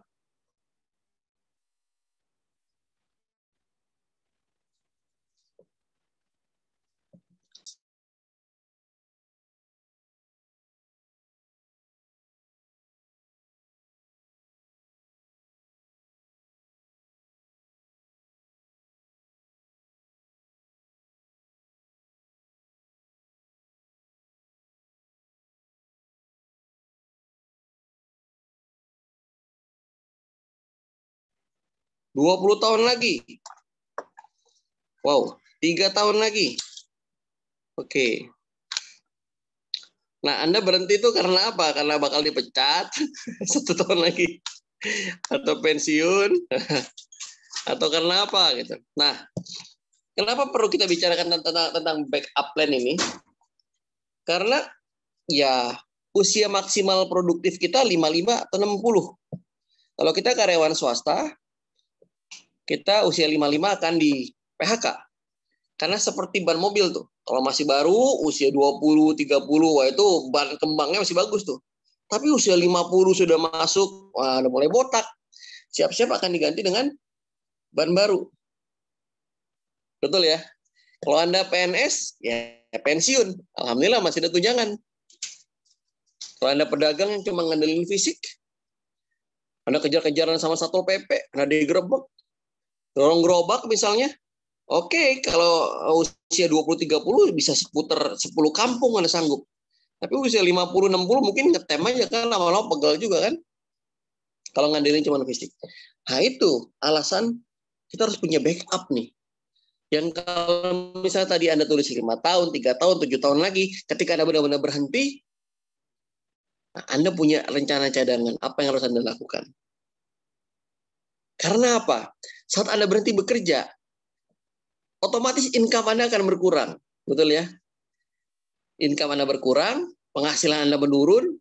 20 tahun lagi. Wow, 3 tahun lagi. Oke. Nah, Anda berhenti itu karena apa? Karena bakal dipecat 1 tahun lagi. Atau pensiun. Atau karena apa gitu. Nah, kenapa perlu kita bicarakan tentang backup plan ini? Karena ya usia maksimal produktif kita 55 atau 60. Kalau kita karyawan swasta, kita usia 55 akan di PHK. Karena seperti ban mobil tuh. Kalau masih baru, usia 20, 30, wah itu ban kembangnya masih bagus tuh. Tapi usia 50 sudah masuk, wah udah mulai botak. Siap-siap akan diganti dengan ban baru. Betul ya? Kalau Anda PNS, ya pensiun. Alhamdulillah masih ada tunjangan. Kalau Anda pedagang yang cuma ngandelin fisik, Anda kejar-kejaran sama Satpol PP, Anda digerebek, dorong gerobak misalnya, oke, kalau usia 20-30 bisa seputar 10 kampung Anda sanggup. Tapi usia 50-60 mungkin ngetem aja kan, lama-lama pegal juga kan. Kalau ngandelin cuma fisik. Nah itu alasan kita harus punya backup nih. Yang kalau misalnya tadi Anda tulis 5 tahun, 3 tahun, 7 tahun lagi, ketika Anda benar-benar berhenti, nah Anda punya rencana cadangan. Apa yang harus Anda lakukan? Karena apa? Saat Anda berhenti bekerja, otomatis income Anda akan berkurang. Betul ya? Income Anda berkurang, penghasilan Anda menurun,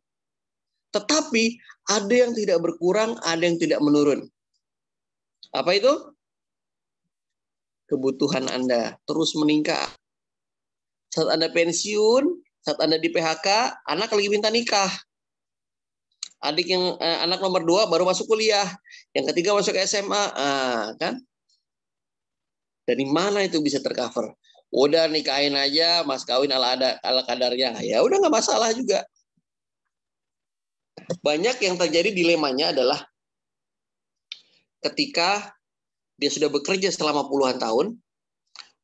tetapi ada yang tidak berkurang, ada yang tidak menurun. Apa itu? Kebutuhan Anda terus meningkat. Saat Anda pensiun, saat Anda di PHK, anak lagi minta nikah. Adik yang anak nomor 2 baru masuk kuliah, yang ketiga masuk SMA, kan? Dari mana itu bisa tercover? Udah nikahin aja, mas kawin ala kadarnya. Ya udah nggak masalah juga. Banyak yang terjadi dilemanya adalah ketika dia sudah bekerja selama puluhan tahun,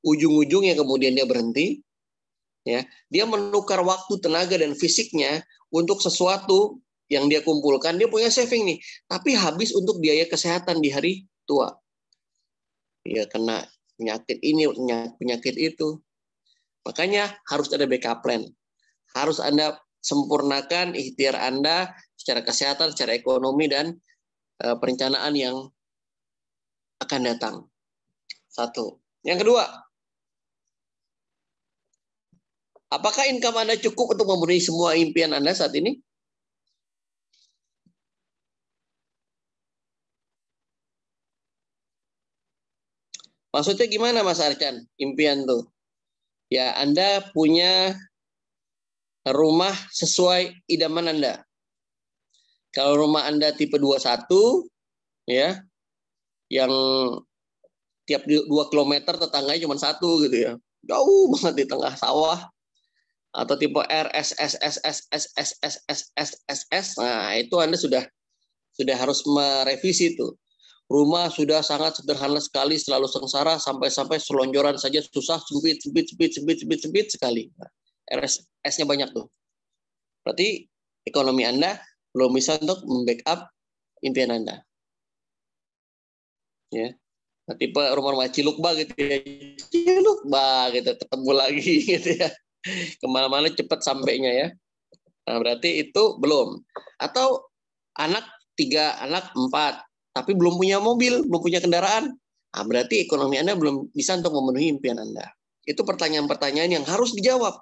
ujung-ujungnya kemudian dia berhenti, ya, dia menukar waktu, tenaga dan fisiknya untuk sesuatu yang dia kumpulkan. Dia punya saving nih, tapi habis untuk biaya kesehatan di hari tua. Dia kena penyakit ini, penyakit itu. Makanya harus ada backup plan. Harus Anda sempurnakan ikhtiar Anda secara kesehatan, secara ekonomi, dan perencanaan yang akan datang. 1. Yang kedua, apakah income Anda cukup untuk memenuhi semua impian Anda saat ini? Maksudnya gimana Mas Arcan? Impian tuh. Ya, Anda punya rumah sesuai idaman Anda. Kalau rumah Anda tipe 21, ya, yang tiap 2 kilometer tetangganya cuma 1 gitu ya. Jauh banget di tengah sawah. Atau tipe RSSSSSSSSSS. Nah, itu Anda sudah harus merevisi itu. Rumah sudah sangat sederhana sekali, selalu sengsara, sampai-sampai selonjoran saja susah, sempit sekali. RSS-nya banyak tuh. Berarti ekonomi Anda belum bisa untuk membackup impian Anda. Ya. Nah, tipe rumah-rumah cilukba gitu ya. Cilukba gitu, ketemu lagi gitu ya. Kemana-mana cepat sampainya ya. Nah, berarti itu belum. Atau anak 3, anak 4, tapi belum punya mobil, belum punya kendaraan. Nah, berarti ekonomi Anda belum bisa untuk memenuhi impian Anda. Itu pertanyaan-pertanyaan yang harus dijawab.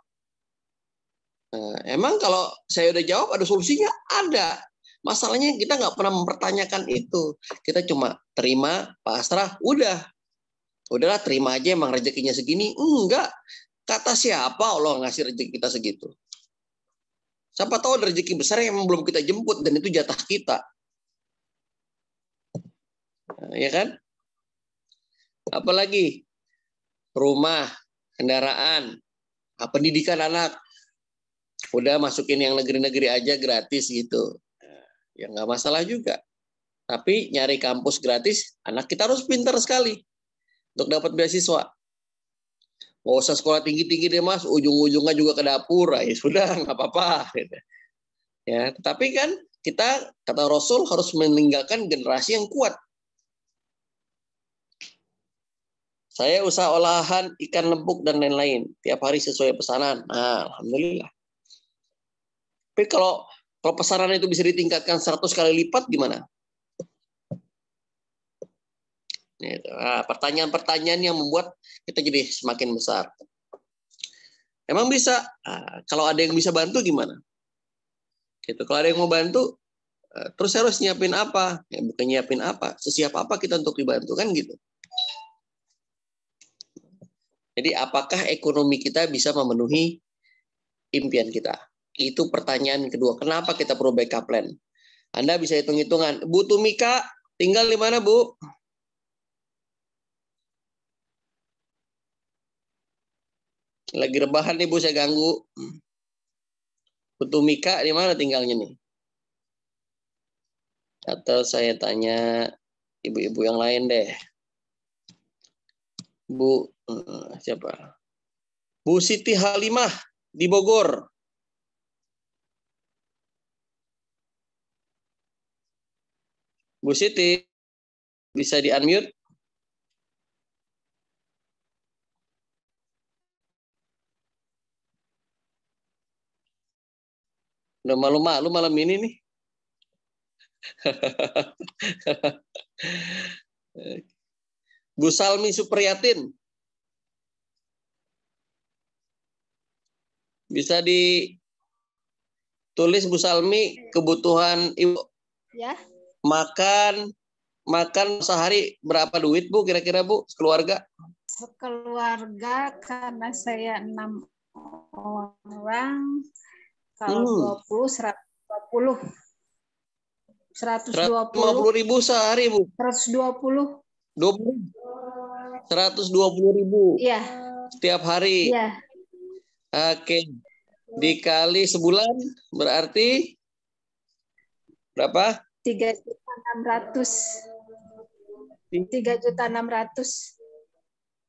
Nah, emang kalau saya udah jawab ada solusinya? Ada. Masalahnya kita nggak pernah mempertanyakan itu. Kita cuma terima, pasrah, udah. Udahlah terima aja, emang rezekinya segini. Enggak. Kata siapa Allah ngasih rezeki kita segitu? Siapa tahu ada rezeki besar yang belum kita jemput dan itu jatah kita. Nah, ya kan? Apalagi rumah, kendaraan, pendidikan anak. Udah masukin yang negeri-negeri aja gratis gitu. Ya nggak masalah juga. Tapi nyari kampus gratis, anak kita harus pintar sekali untuk dapat beasiswa. Mau usah sekolah tinggi-tinggi deh mas, ujung-ujungnya juga ke dapur, ya sudah nggak apa-apa. Gitu. Ya, tetapi kan kita kata Rasul harus meninggalkan generasi yang kuat. Saya usaha olahan ikan lembuk dan lain-lain tiap hari sesuai pesanan. Nah, alhamdulillah. Tapi kalau pesanan itu bisa ditingkatkan 100 kali lipat gimana? Nah, pertanyaan-pertanyaan yang membuat kita jadi semakin besar. Emang bisa? Nah, kalau ada yang bisa bantu gimana? Gitu. Kalau ada yang mau bantu, terus harus nyiapin apa? Ya, bukan nyiapin apa, sesiap apa kita untuk dibantu kan gitu. Jadi apakah ekonomi kita bisa memenuhi impian kita? Itu pertanyaan kedua. Kenapa kita perlu backup plan? Anda bisa hitung-hitungan. Bu Tumika tinggal di mana, Bu? Lagi rebahan nih, Bu, saya ganggu. Bu Tumika di mana tinggalnya nih? Atau saya tanya ibu-ibu yang lain deh. Bu, siapa? Bu Siti Halimah di Bogor. Bu Siti, bisa di-unmute? Udah malu-malu malam ini nih. Bu Salmi Supriyatin. Bisa ditulis Bu Salmi kebutuhan Ibu. Ya. Makan sehari berapa duit Bu kira-kira Bu keluarga? Sekeluarga karena saya 6 orang, kalau 20 120. 150.000 sehari Bu. 120. 120.000. Iya. Setiap hari. Iya. Oke. Dikali sebulan berarti berapa? 3.600.000. 3.600.000.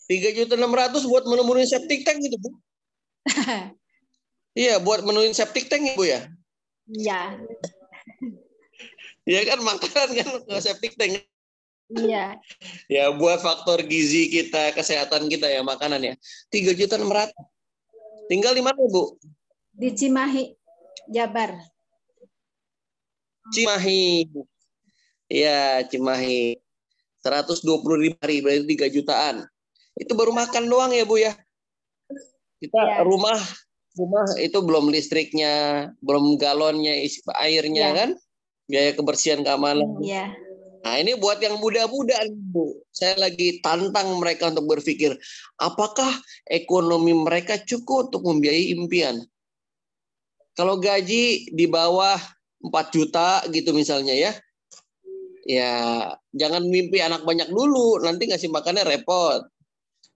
3.600.000 buat menemuin septic tank gitu Bu. Iya, buat menuin septic tank ya Bu ya? Iya. Iya kan makanan kan septic tank. Iya. Ya buat faktor gizi kita, kesehatan kita ya makanan ya. 3.600.000. Tinggal di mana Bu? Di Cimahi, Jabar. Cimahi. Iya, Cimahi. 120.000 hari berarti 3 jutaan. Itu baru makan doang ya Bu ya. Kita ya. rumah itu belum listriknya, belum galonnya, airnya ya. kan. Biaya kebersihan keamanan. Iya. Nah, ini buat yang muda-muda Bu. Saya lagi tantang mereka untuk berpikir, apakah ekonomi mereka cukup untuk membiayai impian? Kalau gaji di bawah 4 juta gitu misalnya ya. Ya, jangan mimpi anak banyak dulu, nanti ngasih makannya repot.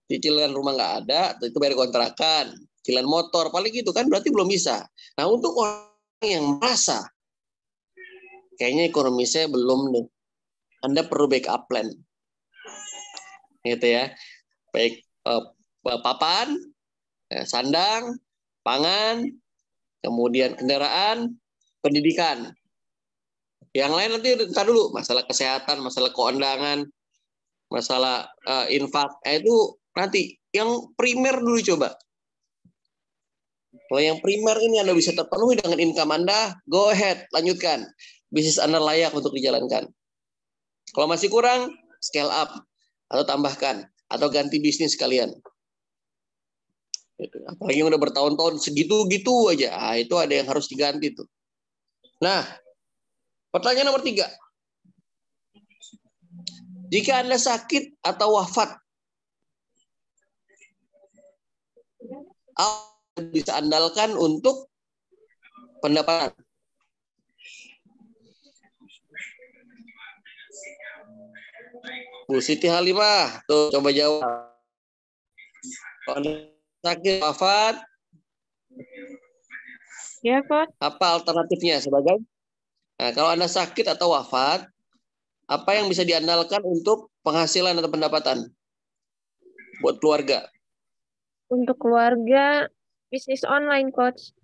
Cicilan rumah nggak ada, itu bayar kontrakan, cicilan motor, paling gitu kan berarti belum bisa. Nah, untuk orang yang merasa kayaknya ekonomi saya belum nih. Anda perlu backup plan. Gitu ya. Baik papan, sandang, pangan, kemudian kendaraan, pendidikan. Yang lain nanti ntar dulu, masalah kesehatan, masalah keuangan, masalah infak, itu nanti. Yang primer dulu coba. Kalau yang primer ini Anda bisa terpenuhi dengan income Anda, go ahead, lanjutkan. Bisnis Anda layak untuk dijalankan. Kalau masih kurang, scale up atau tambahkan atau ganti bisnis kalian. Apalagi yang udah bertahun-tahun segitu-gitu aja, itu ada yang harus diganti tuh. Nah, pertanyaan nomor 3. Jika Anda sakit atau wafat, bisa andalkan untuk pendapatan. Bu Siti Halimah, tuh coba jawab. Kalau Anda sakit, wafat, Ya, Coach. apa alternatifnya sebagai? Nah, kalau Anda sakit atau wafat, apa yang bisa diandalkan untuk penghasilan atau pendapatan buat keluarga? Untuk keluarga, bisnis online, Coach.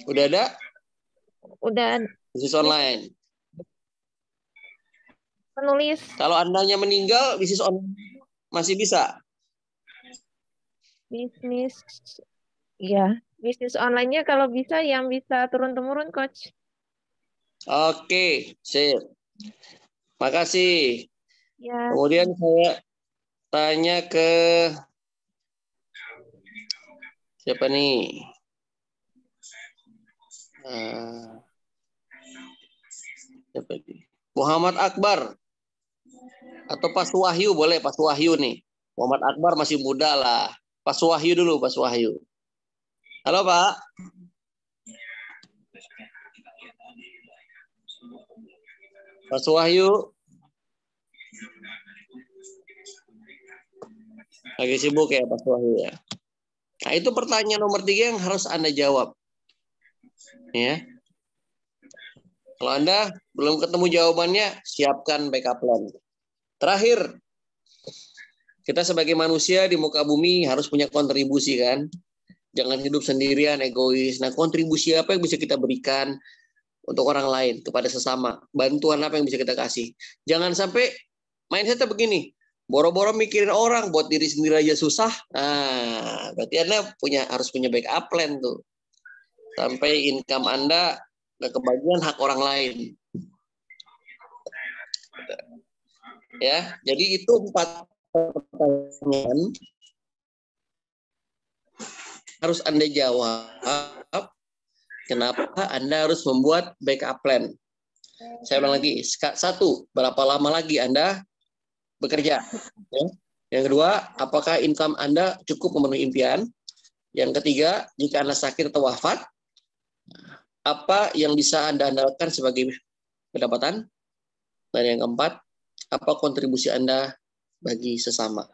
Udah ada? Udah Bisnis online. penulis. Kalau Andanya meninggal, bisnis online masih bisa. Bisnis, ya. Bisnis online-nya kalau bisa yang bisa turun-temurun, Coach. Oke, sip. Makasih. Ya. Kemudian saya tanya ke siapa nih? Siapa ini? Muhammad Akbar atau Pak Wahyu, boleh Pak Wahyu nih. Muhammad Akbar masih muda lah. Pak Wahyu dulu, Pak Wahyu. Halo Pak. Pak Wahyu. Lagi sibuk ya Pak Wahyu ya. Nah, itu pertanyaan nomor 3 yang harus Anda jawab. Ya. Kalau Anda belum ketemu jawabannya, siapkan backup plan. Terakhir, kita sebagai manusia di muka bumi harus punya kontribusi kan. Jangan hidup sendirian, egois. Nah, kontribusi apa yang bisa kita berikan untuk orang lain, kepada sesama? Bantuan apa yang bisa kita kasih? Jangan sampai mindsetnya begini, boro-boro mikirin orang, buat diri sendiri aja susah. Nah, berarti Anda harus punya backup plan tuh. Sampai income Anda nggak kebagian hak orang lain. Ya, jadi itu 4 pertanyaan harus Anda jawab. Kenapa Anda harus membuat backup plan? Saya ulang lagi. 1, berapa lama lagi Anda bekerja? Ya. Yang kedua, apakah income Anda cukup memenuhi impian? Yang ketiga, jika Anda sakit atau wafat, apa yang bisa Anda andalkan sebagai pendapatan? Dan yang keempat, apa kontribusi Anda bagi sesama?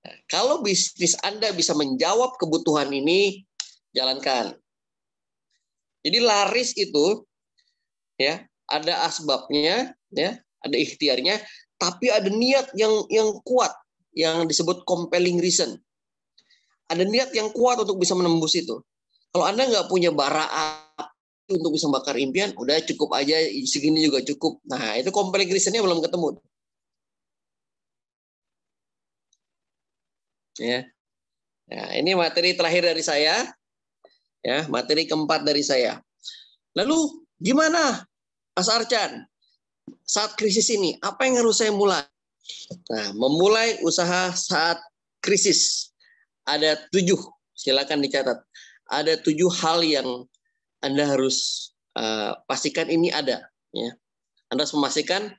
Nah, kalau bisnis Anda bisa menjawab kebutuhan ini, jalankan. Jadi laris itu ya, ada asbabnya, ya, ada ikhtiarnya, tapi ada niat yang kuat yang disebut compelling reason. Ada niat yang kuat untuk bisa menembus itu. Kalau Anda nggak punya bara api untuk bisa bakar impian, udah cukup aja, segini juga cukup. Nah, itu compelling reason-nya belum ketemu. Ya. Nah, ini materi terakhir dari saya. Ya, materi keempat dari saya. Lalu gimana, Mas Archan? Saat krisis ini, apa yang harus saya mulai? Nah, memulai usaha saat krisis. Ada 7, silakan dicatat. Ada 7 hal yang Anda harus pastikan ini ada. Ya. Anda harus memastikan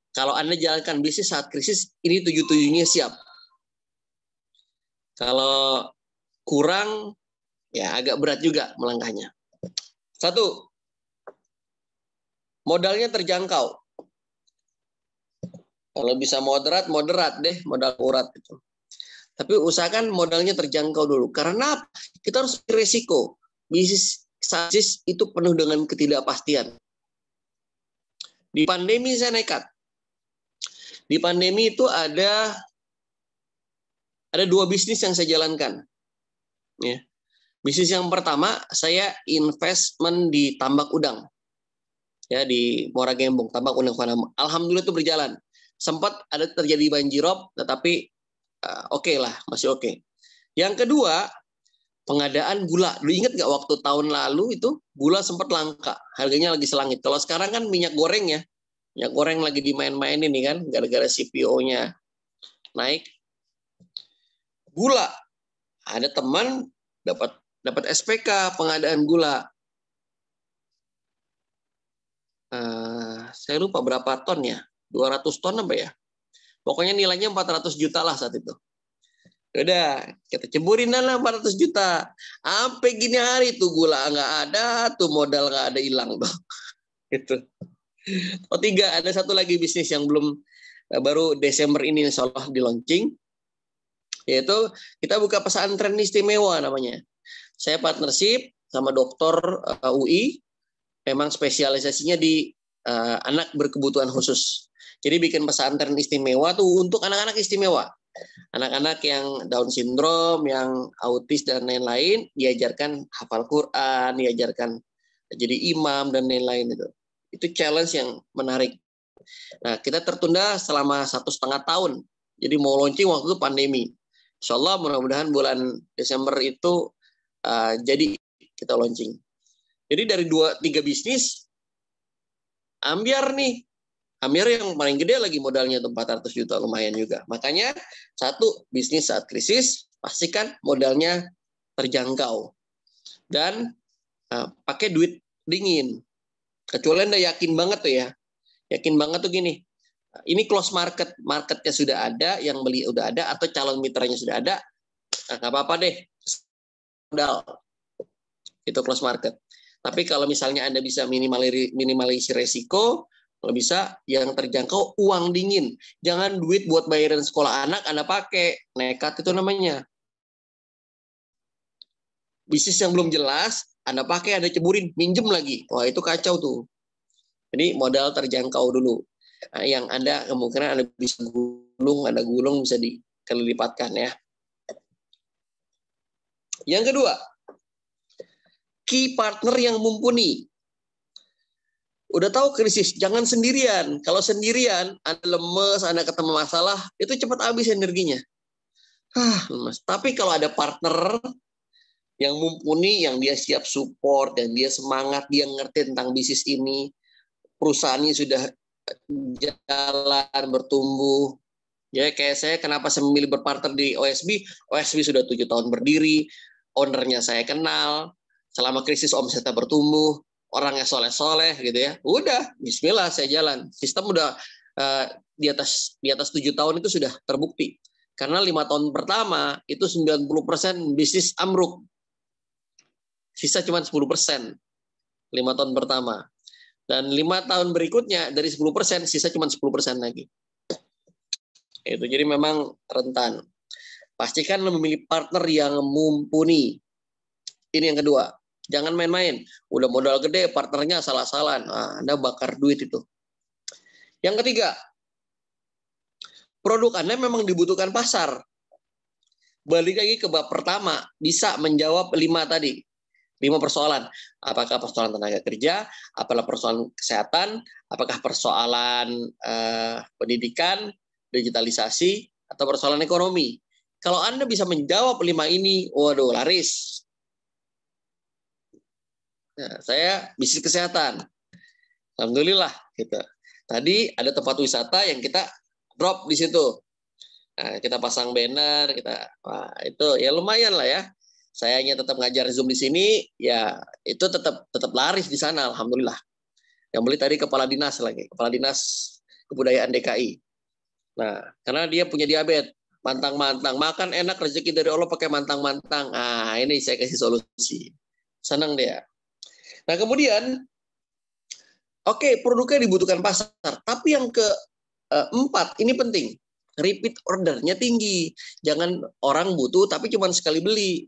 kalau Anda jalankan bisnis saat krisis, ini 7-7-nya siap. Kalau kurang, ya agak berat juga melangkahnya. 1, modalnya terjangkau. Kalau bisa moderat deh, modal murah itu. Tapi usahakan modalnya terjangkau dulu. Karena kita harus beresiko. Bisnis itu penuh dengan ketidakpastian. Di pandemi saya nekat. Di pandemi itu ada 2 bisnis yang saya jalankan. Ya. Bisnis yang pertama, saya investment di tambak udang. Ya, di Muara Gembong, tambak udang. Alhamdulillah itu berjalan. Sempat ada terjadi banjirop, tetapi oke lah, masih oke. Yang kedua, pengadaan gula. Lu ingat nggak waktu tahun lalu itu gula sempat langka, harganya lagi selangit. Kalau sekarang kan minyak goreng ya, minyak goreng lagi dimain-mainin nih kan, gara-gara CPO-nya naik. Gula, ada teman dapat SPK pengadaan gula. Saya lupa berapa ton ya, 200 ton apa ya? Pokoknya nilainya 400 juta lah saat itu. Udah, kita ceburin lah 400 juta. Sampai gini hari tuh gula nggak ada, tuh modal nggak ada, hilang tuh. Gitu. Oh, 3, ada satu lagi bisnis yang baru Desember ini insya Allah di launching, yaitu kita buka pesantren istimewa namanya. Saya partnership sama dokter UI, memang spesialisasinya di anak berkebutuhan khusus. Jadi bikin pesantren istimewa tuh untuk anak-anak istimewa. Anak-anak yang Down syndrome, yang autis dan lain-lain, diajarkan hafal Quran, diajarkan jadi imam dan lain-lain itu. Itu challenge yang menarik. Nah, kita tertunda selama 1,5 tahun. Jadi mau launching waktu itu pandemi. Insya Allah mudah-mudahan bulan Desember itu jadi kita launching. Jadi dari 2-3 bisnis, ambiar nih. Ambiar yang paling gede lagi modalnya tuh 400 juta, lumayan juga. Makanya satu, bisnis saat krisis, pastikan modalnya terjangkau. Dan pakai duit dingin. Kecuali Anda yakin banget tuh ya. Yakin banget tuh gini. Ini close market, marketnya sudah ada, yang beli udah ada, atau calon mitranya sudah ada, nggak apa-apa deh. Modal. Itu close market. Tapi kalau misalnya Anda bisa minimalisir resiko, kalau bisa yang terjangkau uang dingin. Jangan duit buat bayaran sekolah anak Anda pakai. Nekat itu namanya. Bisnis yang belum jelas, Anda pakai, Anda ceburin, minjem lagi. Wah, itu kacau tuh. Jadi modal terjangkau dulu. Nah, yang Anda kemungkinan Anda bisa gulung, Anda gulung bisa dikali lipatkan ya. Yang kedua, key partner yang mumpuni. Udah tahu krisis, jangan sendirian. Kalau sendirian, Anda lemes, Anda ketemu masalah, itu cepat habis energinya. Lemes. Tapi kalau ada partner yang mumpuni, yang dia siap support, dan dia semangat, dia ngerti tentang bisnis ini, perusahaannya sudah jalan, bertumbuh. Ya, kayak saya, kenapa saya memilih berpartner di OSB? OSB sudah 7 tahun berdiri, ownernya saya kenal, selama krisis omsetnya bertumbuh, orangnya soleh-soleh gitu ya. Udah, bismillah saya jalan. Sistem udah di atas 7 tahun itu sudah terbukti. Karena 5 tahun pertama itu 90% bisnis amruk. Sisa cuma 10%. 5 tahun pertama. Dan 5 tahun berikutnya dari 10%, sisa cuma 10% lagi. Itu jadi memang rentan. Pastikan memilih partner yang mumpuni. Ini yang kedua. Jangan main-main. Udah modal gede, partnernya salah-salahan. Nah, Anda bakar duit itu. Yang ketiga, produk Anda memang dibutuhkan pasar. Balik lagi ke bab pertama, bisa menjawab 5 tadi. 5 persoalan. Apakah persoalan tenaga kerja, apakah persoalan kesehatan, apakah persoalan pendidikan, digitalisasi, atau persoalan ekonomi. Kalau Anda bisa menjawab 5 ini, waduh, laris. Nah, saya bisnis kesehatan. Alhamdulillah gitu. Tadi ada tempat wisata yang kita drop di situ. Nah, kita pasang banner, wah, itu ya lumayan lah ya. Saya hanya tetap ngajar Zoom di sini, ya itu tetap laris di sana, alhamdulillah. Yang beli tadi kepala dinas kebudayaan DKI. Nah, karena dia punya diabetes, mantang-mantang, makan enak, rezeki dari Allah pakai mantang-mantang. Ah, ini saya kasih solusi. Senang dia. Nah, kemudian, oke, produknya dibutuhkan pasar. Tapi yang keempat, ini penting. Repeat ordernya tinggi. Jangan orang butuh, tapi cuma sekali beli.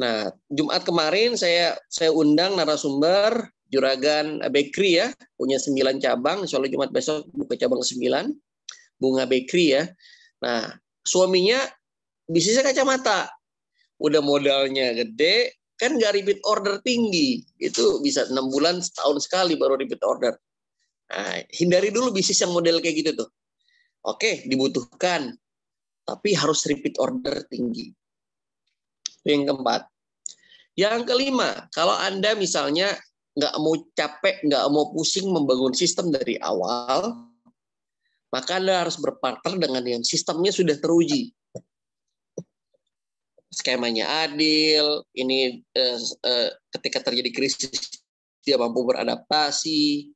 Nah, Jumat kemarin saya undang narasumber Juragan Bakery ya, punya 9 cabang. Insya Allah Jumat besok buka cabang ke-9. Bunga Bakery ya. Nah, suaminya bisnisnya kacamata. Udah modalnya gede, kan nggak repeat order tinggi. Itu bisa 6 bulan, setahun sekali baru repeat order. Nah, hindari dulu bisnis yang model kayak gitu tuh. Oke, dibutuhkan. Tapi harus repeat order tinggi. Itu yang keempat. Yang kelima, kalau Anda misalnya nggak mau capek, nggak mau pusing membangun sistem dari awal, maka Anda harus berpartner dengan yang sistemnya sudah teruji. Skemanya adil, ini ketika terjadi krisis dia mampu beradaptasi,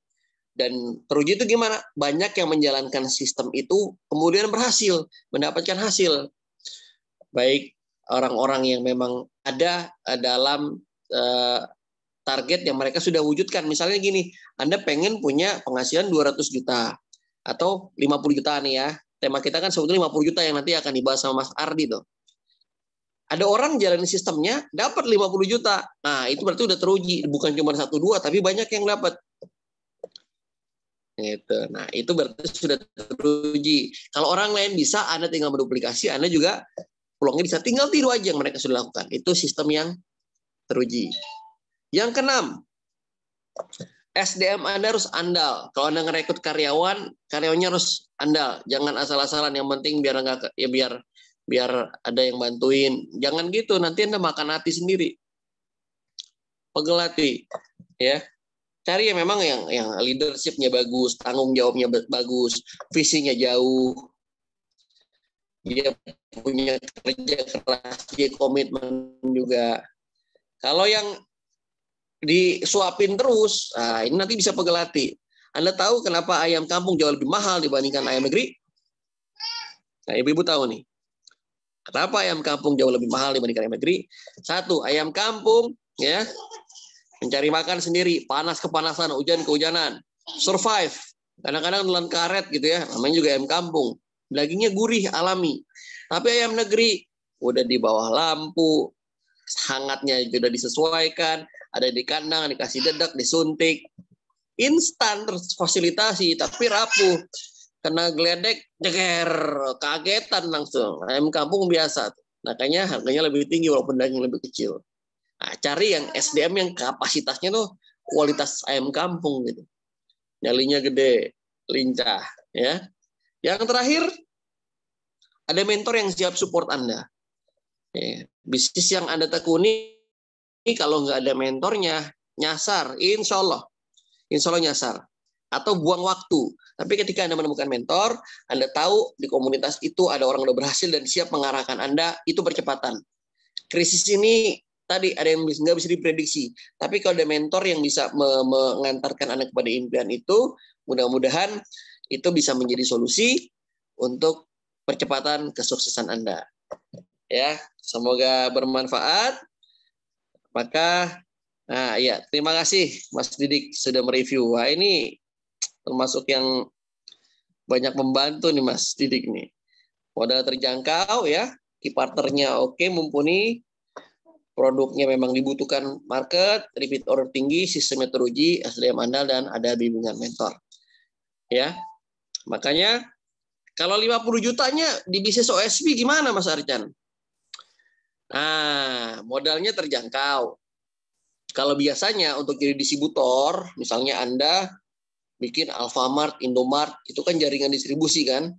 dan teruji itu gimana? Banyak yang menjalankan sistem itu kemudian berhasil, mendapatkan hasil. Baik orang-orang yang memang ada dalam target yang mereka sudah wujudkan. Misalnya gini, Anda pengen punya penghasilan 200 juta atau 50 juta nih ya. Tema kita kan sebetulnya 50 juta yang nanti akan dibahas sama Mas Ardi tuh. Ada orang jalanin sistemnya dapat 50 juta. Nah, itu berarti udah teruji, bukan cuma 1-2 tapi banyak yang dapat. Gitu. Nah, itu berarti sudah teruji. Kalau orang lain bisa, Anda tinggal menduplikasi, Anda juga peluangnya bisa, tinggal tiru aja yang mereka sudah lakukan. Itu sistem yang teruji. Yang keenam, SDM Anda harus andal. Kalau Anda ngerekrut karyawan, karyawannya harus andal. Jangan asal-asalan. Yang penting biar enggak ya biar ada yang bantuin. Jangan gitu, nanti Anda makan hati sendiri. Pegel hati, ya. Cari yang memang yang leadership-nya bagus, tanggung jawabnya bagus, visinya jauh, dia punya kerja keras, dia komitmen juga. Kalau yang disuapin terus, nah ini nanti bisa pegel hati. Anda tahu kenapa ayam kampung jauh lebih mahal dibandingkan ayam negeri? Nah, ibu-ibu tahu nih. Kenapa ayam kampung jauh lebih mahal dibandingkan ayam negeri? Satu, ayam kampung ya mencari makan sendiri, panas kepanasan, hujan kehujanan, survive. Kadang-kadang telan karet gitu ya, namanya juga ayam kampung. Dagingnya gurih, alami. Tapi ayam negeri udah di bawah lampu, hangatnya sudah disesuaikan, ada di kandang, dikasih dedak, disuntik. Instan terfasilitasi, tapi rapuh. Kena geledek, jeger, kagetan langsung. Ayam kampung biasa. Makanya harganya lebih tinggi walaupun daging lebih kecil. Nah, cari yang SDM yang kapasitasnya tuh kualitas ayam kampung gitu. Nyalinya gede, lincah, ya. Yang terakhir, ada mentor yang siap support Anda. Ya, bisnis yang Anda tekuni, kalau nggak ada mentornya, nyasar, insya Allah nyasar. Atau buang waktu. Tapi ketika Anda menemukan mentor, Anda tahu di komunitas itu ada orang yang udah berhasil dan siap mengarahkan Anda, itu percepatan. Krisis ini tadi ada yang nggak bisa diprediksi. Tapi kalau ada mentor yang bisa mengantarkan Anda kepada impian itu, mudah-mudahan itu bisa menjadi solusi untuk percepatan kesuksesan Anda. Ya, semoga bermanfaat. Maka, nah ya, terima kasih Mas Didik sudah mereview. Wah, ini termasuk yang banyak membantu nih Mas Didik nih. Modal terjangkau ya, key partnernya oke, mumpuni. Produknya memang dibutuhkan market, repeat order tinggi, sistemnya teruji, SDM andal, dan ada bimbingan mentor. Ya, makanya kalau 50 jutanya di bisnis OSP gimana Mas Arcan? Nah, modalnya terjangkau. Kalau biasanya untuk jadi distributor, misalnya Anda bikin Alfamart, Indomart, itu kan jaringan distribusi kan?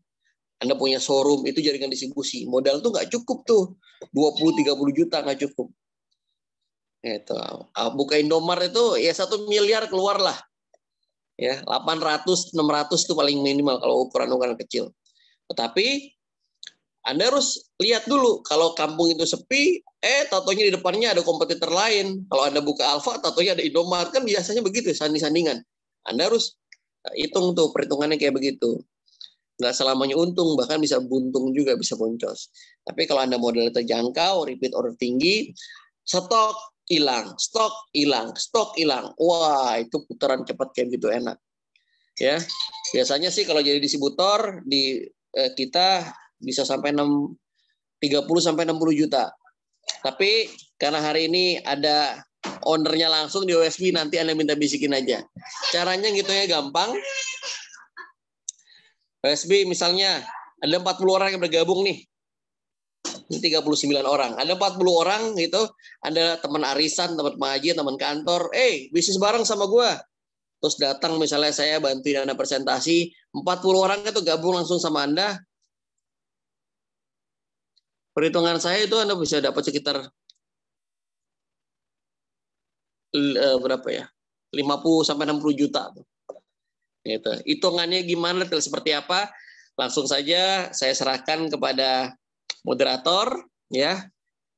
Anda punya showroom, itu jaringan distribusi. Modal tuh nggak cukup tuh, 20-30 juta nggak cukup. Itu buka Indomart itu ya 1 miliar keluar lah, ya 800-600 itu paling minimal kalau ukuran kecil. Tetapi Anda harus lihat dulu kalau kampung itu sepi, tatonya di depannya ada kompetitor lain. Kalau Anda buka Alfa, tatonya ada Indomart, kan biasanya begitu sanding-sandingan. Anda harus hitung tuh perhitungannya kayak begitu. Nggak selamanya untung, bahkan bisa buntung juga, bisa boncos. Tapi kalau Anda modal terjangkau, repeat order tinggi, stok hilang. Wah, itu putaran cepat kayak gitu enak. Ya, biasanya sih kalau jadi distributor di kita bisa sampai 30 sampai 60 juta. Tapi karena hari ini ada ownernya langsung di OSB, nanti Anda minta bisikin aja. Caranya gitu ya, gampang. OSB misalnya ada 40 orang yang bergabung nih. Ini 39 orang. Ada 40 orang gitu, ada teman arisan, teman pengajian, teman kantor, bisnis bareng sama gua. Terus datang misalnya saya bantuin Anda presentasi, 40 orang itu gabung langsung sama Anda. Perhitungan saya itu Anda bisa dapat sekitar berapa ya? 50 sampai 60 juta. Gitu. Hitungannya gimana, seperti apa? Langsung saja saya serahkan kepada moderator ya.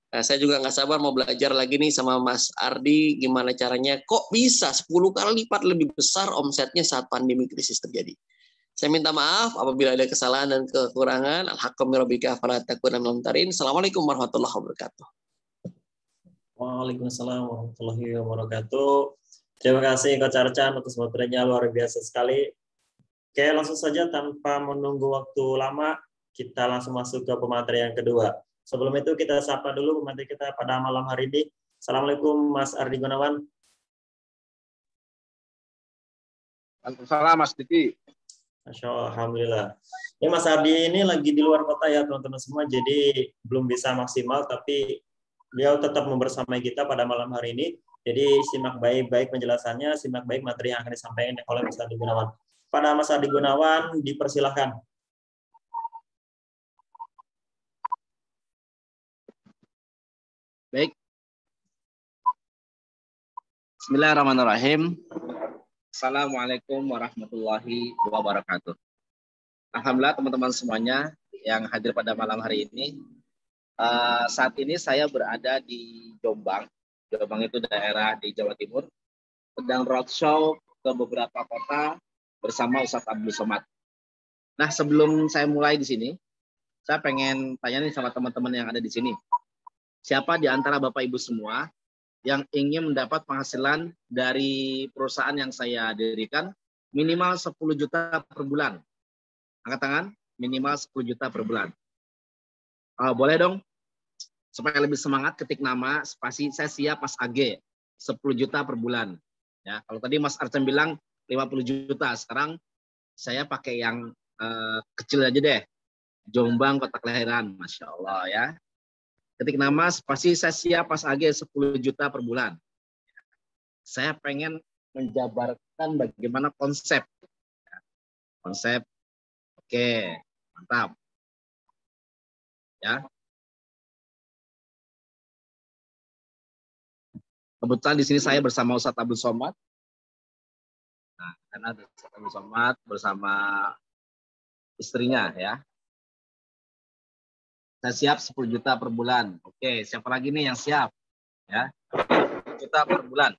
Nah, saya juga nggak sabar mau belajar lagi nih sama Mas Ardi gimana caranya kok bisa 10 kali lipat lebih besar omsetnya saat pandemi krisis terjadi. Saya minta maaf apabila ada kesalahan dan kekurangan. Assalamualaikum warahmatullahi wabarakatuh. Waalaikumsalam warahmatullahi wabarakatuh. Terima kasih Coach Archan atas materinya, luar biasa sekali. Oke, langsung saja tanpa menunggu waktu lama, kita langsung masuk ke pemateri yang kedua. Sebelum itu kita sapa dulu pemateri kita pada malam hari ini. Assalamualaikum Mas Ardi Gunawan. Waalaikumsalam Mas Diki. Masya Allah, alhamdulillah. Ini Mas Ardi ini lagi di luar kota ya teman-teman semua, jadi belum bisa maksimal, tapi beliau tetap membersamai kita pada malam hari ini. Jadi simak baik-baik penjelasannya, simak baik materi yang akan disampaikan oleh Mas Ardi Gunawan. Pada Mas Ardi Gunawan, dipersilahkan. Baik. Bismillahirrahmanirrahim. Assalamualaikum warahmatullahi wabarakatuh. Alhamdulillah teman-teman semuanya yang hadir pada malam hari ini. Saat ini saya berada di Jombang. Jombang itu daerah di Jawa Timur. Sedang roadshow ke beberapa kota bersama Ustadz Abdul Somad. Nah, sebelum saya mulai di sini, saya pengen tanya nih sama teman-teman yang ada di sini. Siapa di antara Bapak Ibu semua yang ingin mendapat penghasilan dari perusahaan yang saya dirikan minimal 10 juta per bulan? Angkat tangan, minimal 10 juta per bulan. Boleh dong? Supaya lebih semangat ketik nama, spasi saya siap Mas AG, 10 juta per bulan. Ya, kalau tadi Mas Archan bilang 50 juta, sekarang saya pakai yang kecil aja deh. Jombang, kota kelahiran, Masya Allah ya. Ketik nama, spasi saya siap Mas AG 10 juta per bulan. Saya pengen menjabarkan bagaimana konsep. Konsep, oke, mantap. Ya. Kebetulan di sini saya bersama Ustadz Abdul Somad. Nah, karena Ustadz Abdul Somad bersama istrinya ya. Saya siap 10 juta per bulan. Oke, siapa lagi nih yang siap? Ya, 10 juta per bulan.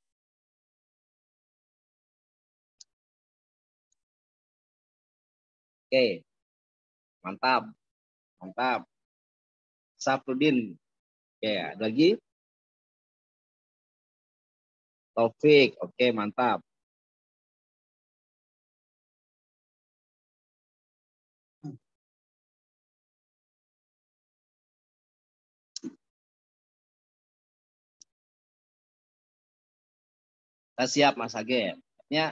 Oke, mantap, mantap. Safrudin, oke, ada lagi? Taufik, oke, mantap. Saya siap Mas Age. Artinya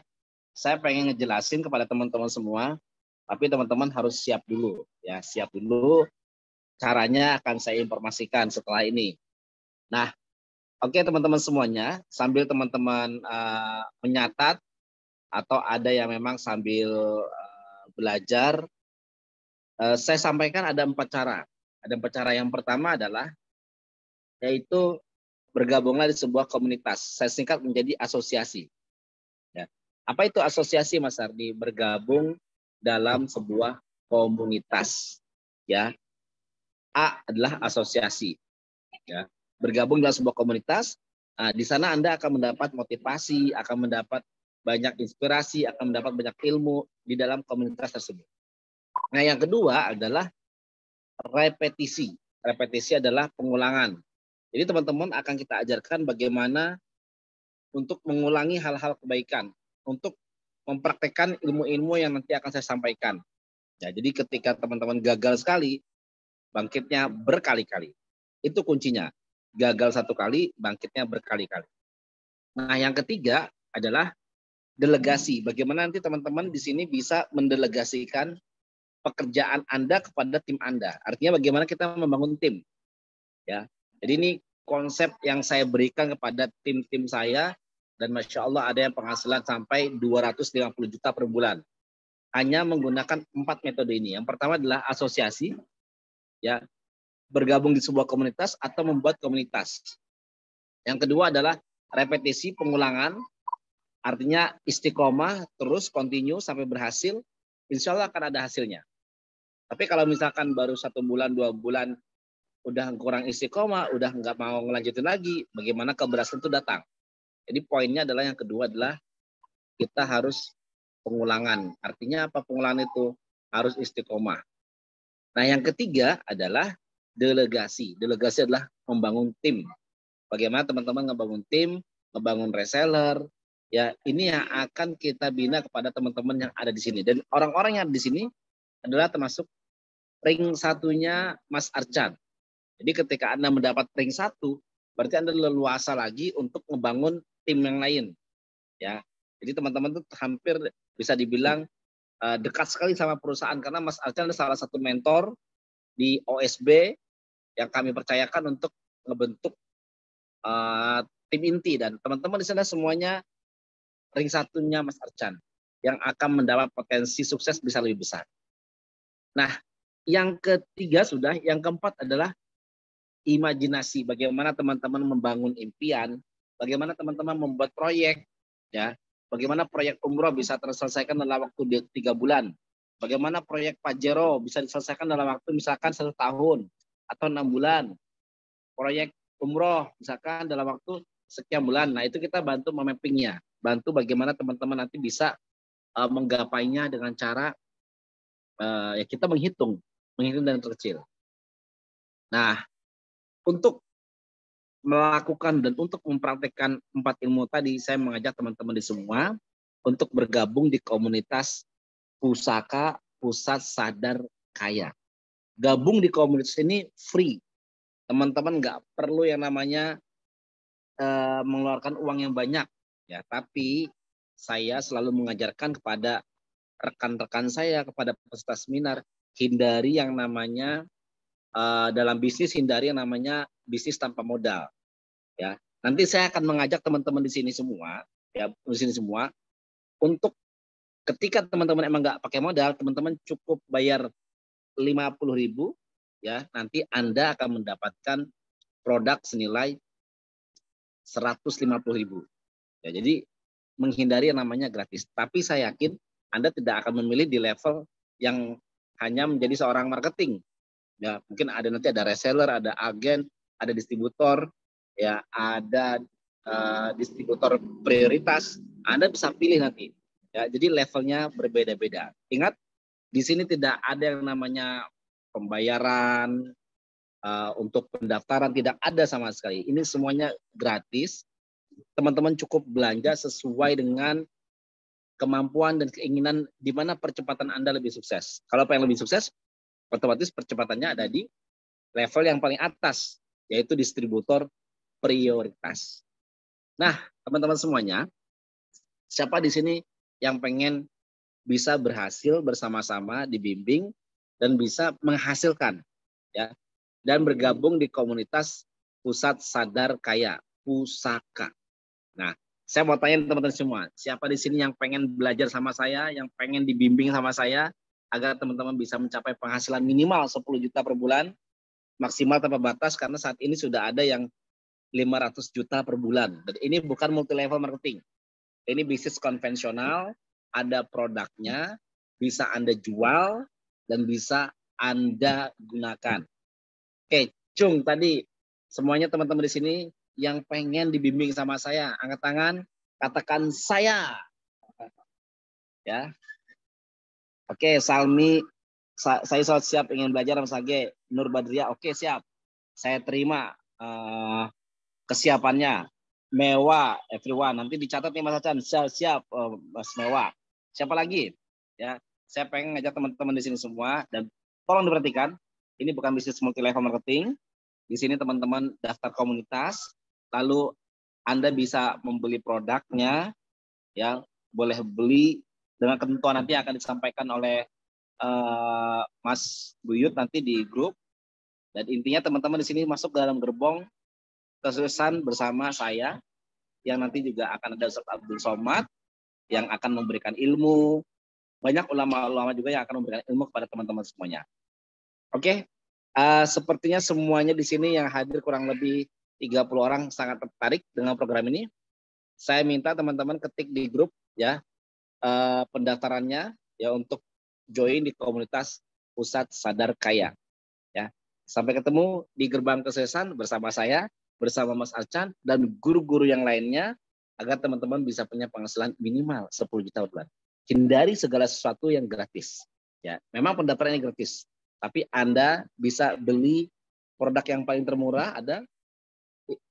saya pengen ngejelasin kepada teman-teman semua, tapi teman-teman harus siap dulu. Ya, siap dulu. Caranya akan saya informasikan setelah ini. Nah, oke teman-teman semuanya, sambil teman-teman menyatat atau ada yang memang sambil belajar, saya sampaikan ada 4 cara. Ada 4 cara. Yang pertama adalah yaitu bergabunglah di sebuah komunitas. Saya singkat menjadi asosiasi. Ya. Apa itu asosiasi, Mas Ardi? Bergabung dalam sebuah komunitas. Ya. A adalah asosiasi. Ya. Bergabung dalam sebuah komunitas. Nah, di sana Anda akan mendapat motivasi, akan mendapat banyak inspirasi, akan mendapat banyak ilmu di dalam komunitas tersebut. Nah, yang kedua adalah repetisi. Repetisi adalah pengulangan. Jadi teman-teman akan kita ajarkan bagaimana untuk mengulangi hal-hal kebaikan, untuk mempraktekkan ilmu-ilmu yang nanti akan saya sampaikan. Ya, jadi ketika teman-teman gagal sekali, bangkitnya berkali-kali. Itu kuncinya. Gagal 1 kali, bangkitnya berkali-kali. Nah, yang ketiga adalah delegasi. Bagaimana nanti teman-teman di sini bisa mendelegasikan pekerjaan Anda kepada tim Anda. Artinya bagaimana kita membangun tim. Ya. Jadi ini konsep yang saya berikan kepada tim-tim saya, dan Masya Allah ada yang penghasilan sampai 250 juta per bulan. Hanya menggunakan 4 metode ini. Yang pertama adalah asosiasi, ya, bergabung di sebuah komunitas atau membuat komunitas. Yang kedua adalah repetisi, pengulangan, artinya istiqomah, terus continue sampai berhasil, insya Allah akan ada hasilnya. Tapi kalau misalkan baru 1 bulan, 2 bulan, udah kurang istiqomah, udah nggak mau ngelanjutin lagi, bagaimana keberhasilan itu datang. Jadi poinnya adalah yang kedua adalah kita harus pengulangan. Artinya apa pengulangan itu? Harus istiqomah. Nah, yang ketiga adalah delegasi. Delegasi adalah membangun tim. Bagaimana teman-teman ngebangun tim, ngebangun reseller, ya ini yang akan kita bina kepada teman-teman yang ada di sini. Dan orang-orang yang ada di sini adalah termasuk ring satunya Mas Arcan. Jadi ketika Anda mendapat ring 1, berarti Anda leluasa lagi untuk ngebangun tim yang lain. Ya, jadi teman-teman itu hampir bisa dibilang dekat sekali sama perusahaan karena Mas Arcan adalah salah satu mentor di OSB yang kami percayakan untuk ngebentuk tim inti, dan teman-teman di sana semuanya ring satunya Mas Arcan yang akan mendapat potensi sukses bisa lebih besar. Nah, yang ketiga sudah, yang keempat adalah imajinasi. Bagaimana teman-teman membangun impian, bagaimana teman-teman membuat proyek, ya. Bagaimana proyek umroh bisa terselesaikan dalam waktu 3 bulan. Bagaimana proyek Pajero bisa diselesaikan dalam waktu misalkan 1 tahun atau 6 bulan. Proyek umroh misalkan dalam waktu sekian bulan. Nah, itu kita bantu memappingnya. Bantu bagaimana teman-teman nanti bisa menggapainya dengan cara ya kita menghitung dari terkecil. Nah, untuk melakukan dan untuk mempraktekkan 4 ilmu tadi, saya mengajak teman-teman di semua untuk bergabung di komunitas Pusaka Pusat Sadar Kaya. Gabung di komunitas ini free. Teman-teman nggak perlu yang namanya mengeluarkan uang yang banyak, ya. Tapi saya selalu mengajarkan kepada rekan-rekan saya, kepada peserta seminar, hindari yang namanya dalam bisnis, hindari yang namanya bisnis tanpa modal. Ya, nanti saya akan mengajak teman-teman di sini semua, ya, di sini semua, untuk ketika teman-teman emang nggak pakai modal, teman-teman cukup bayar 50.000, ya, nanti Anda akan mendapatkan produk senilai 150.000. Ya, jadi menghindari yang namanya gratis. Tapi saya yakin Anda tidak akan memilih di level yang hanya menjadi seorang marketing. Ya, mungkin nanti ada reseller, ada agen, ada distributor, ya, ada distributor prioritas. Anda bisa pilih nanti. Ya, jadi levelnya berbeda-beda. Ingat, di sini tidak ada yang namanya pembayaran untuk pendaftaran, tidak ada sama sekali. Ini semuanya gratis. Teman-teman cukup belanja sesuai dengan kemampuan dan keinginan di mana percepatan Anda lebih sukses. Kalau pengen lebih sukses, otomatis percepatannya ada di level yang paling atas, yaitu distributor prioritas. Nah, teman-teman semuanya, siapa di sini yang pengen bisa berhasil bersama-sama dibimbing dan bisa menghasilkan, ya, dan bergabung di komunitas Pusat Sadar Kaya, Pusaka. Nah, saya mau tanya teman-teman semua, siapa di sini yang pengen belajar sama saya, yang pengen dibimbing sama saya, agar teman-teman bisa mencapai penghasilan minimal 10 juta per bulan, maksimal tanpa batas, karena saat ini sudah ada yang 500 juta per bulan. Dan ini bukan multi level marketing. Ini bisnis konvensional, ada produknya, bisa Anda jual dan bisa Anda gunakan. Oke, Cung, tadi semuanya teman-teman di sini yang pengen dibimbing sama saya, angkat tangan, katakan saya. Ya. Oke, Salmi, saya siap ingin belajar sama Sage. Nur Badria, oke, siap. Saya terima kesiapannya. Mewah, everyone. Nanti dicatat nih Mas Acan. Siap, Mas Mewah. Siapa lagi? Ya, saya pengen ngajak teman-teman di sini semua, dan tolong diperhatikan, ini bukan bisnis multi level marketing. Di sini teman-teman daftar komunitas, lalu Anda bisa membeli produknya, ya boleh beli dengan ketentuan nanti akan disampaikan oleh Mas Buyut nanti di grup. Dan intinya teman-teman di sini masuk dalam gerbong kesuksesan bersama saya, yang nanti juga akan ada Ustaz Abdul Somad yang akan memberikan ilmu. Banyak ulama-ulama juga yang akan memberikan ilmu kepada teman-teman semuanya. Oke, sepertinya semuanya di sini yang hadir kurang lebih 30 orang sangat tertarik dengan program ini. Saya minta teman-teman ketik di grup ya pendaftarannya ya untuk join di komunitas Pusat Sadar Kaya. Ya, sampai ketemu di gerbang kesuksesan bersama saya, bersama Mas Arcan dan guru-guru yang lainnya agar teman-teman bisa punya penghasilan minimal 10 juta per bulan. Hindari segala sesuatu yang gratis. Ya, memang pendaftarannya gratis, tapi Anda bisa beli produk yang paling termurah ada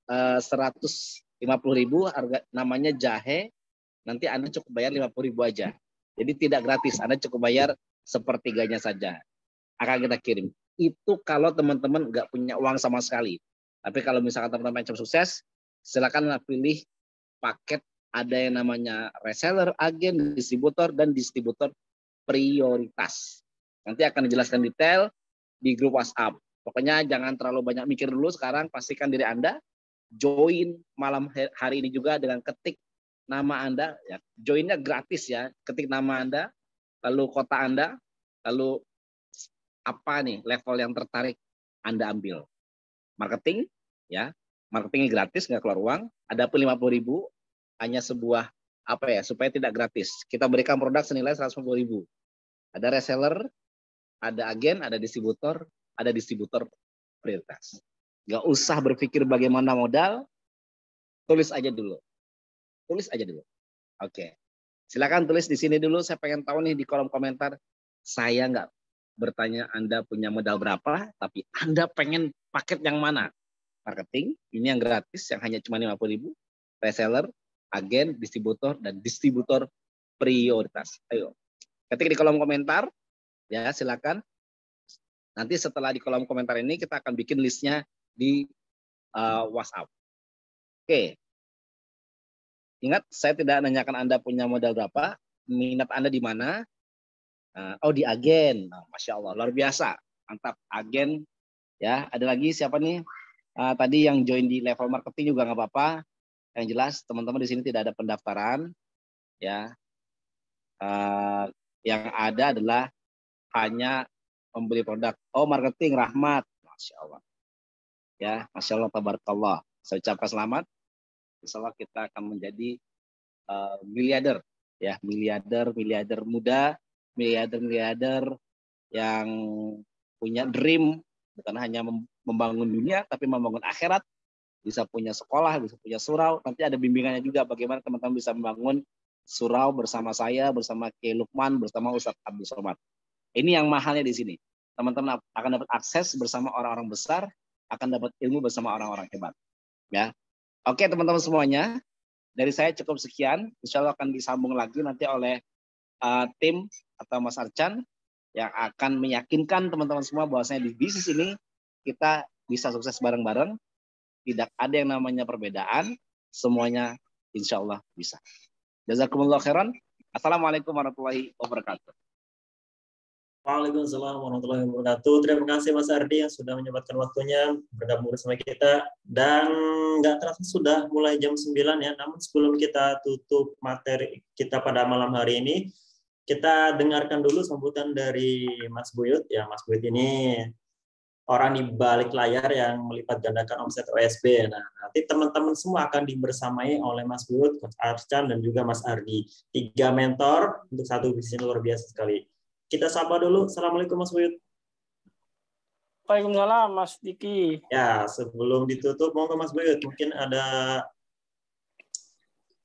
150.000 harga, namanya jahe. Nanti Anda cukup bayar 50.000 aja. Jadi tidak gratis, Anda cukup bayar sepertiganya saja. Akan kita kirim. Itu kalau teman-teman nggak punya uang sama sekali. Tapi kalau misalkan teman-teman ingin sukses, silakan pilih paket, ada yang namanya reseller, agen, distributor, dan distributor prioritas. Nanti akan dijelaskan detail di grup WhatsApp. Pokoknya jangan terlalu banyak mikir dulu sekarang, pastikan diri Anda join malam hari ini juga dengan ketik nama Anda. Ya, joinnya gratis ya, ketik nama Anda, lalu kota Anda, lalu apa nih level yang tertarik Anda ambil. Marketing, ya, marketingnya gratis, nggak keluar uang. Ada pun 50.000 hanya sebuah apa ya, supaya tidak gratis. Kita berikan produk senilai 150.000. Ada reseller, ada agen, ada distributor prioritas. Nggak usah berpikir bagaimana modal, tulis aja dulu. Tulis aja dulu. Oke. Silakan tulis di sini dulu. Saya pengen tahu nih di kolom komentar. Saya nggak bertanya Anda punya modal berapa, tapi Anda pengen paket yang mana? Marketing, ini yang gratis, yang hanya cuma 50.000. Reseller, agen, distributor, dan distributor prioritas. Ayo, ketik di kolom komentar. Ya, silakan. Nanti setelah di kolom komentar ini kita akan bikin listnya di WhatsApp. Oke. Ingat, saya tidak nanyakan Anda punya modal berapa, minat Anda di mana. Oh, di agen. Nah, Masya Allah, luar biasa. Mantap, agen. Ya, ada lagi siapa nih? Tadi yang join di level marketing juga nggak apa-apa. Yang jelas, teman-teman di sini tidak ada pendaftaran. Ya, yang ada adalah hanya membeli produk. Oh, marketing, Rahmat. Masya Allah. Ya, Masya Allah, tabarakallah. Saya ucapkan selamat. Insya Allah kita akan menjadi miliarder. Ya, miliarder muda, miliarder yang punya dream, bukan hanya membangun dunia, tapi membangun akhirat. Bisa punya sekolah, bisa punya surau. Nanti ada bimbingannya juga bagaimana teman-teman bisa membangun surau bersama saya, bersama Kiai Lukman, bersama Ustaz Abdul Somad. Ini yang mahalnya di sini. Teman-teman akan dapat akses bersama orang-orang besar, akan dapat ilmu bersama orang-orang hebat. Ya, oke teman-teman semuanya, dari saya cukup sekian. Insya Allah akan disambung lagi nanti oleh tim atau Mas Arcan yang akan meyakinkan teman-teman semua bahwasanya di bisnis ini kita bisa sukses bareng-bareng. Tidak ada yang namanya perbedaan, semuanya insya Allah bisa. Jazakumullah khairan. Assalamualaikum warahmatullahi wabarakatuh. Waalaikumsalam warahmatullahi wabarakatuh. Terima kasih Mas Ardi yang sudah menyempatkan waktunya bergabung bersama kita. Dan nggak terasa sudah mulai jam 9 ya. Namun sebelum kita tutup materi kita pada malam hari ini, kita dengarkan dulu sambutan dari Mas Buyut. Ya, Mas Buyut ini orang di balik layar yang melipat gandakan omset OSB. Nah, nanti teman-teman semua akan dibersamai oleh Mas Buyut, Coach Arcan, dan juga Mas Ardi. 3 mentor untuk satu bisnis luar biasa sekali. Kita sapa dulu. Assalamualaikum Mas Buyut. Waalaikumsalam Mas Diki. Ya, sebelum ditutup, monggo Mas Buyut, mungkin ada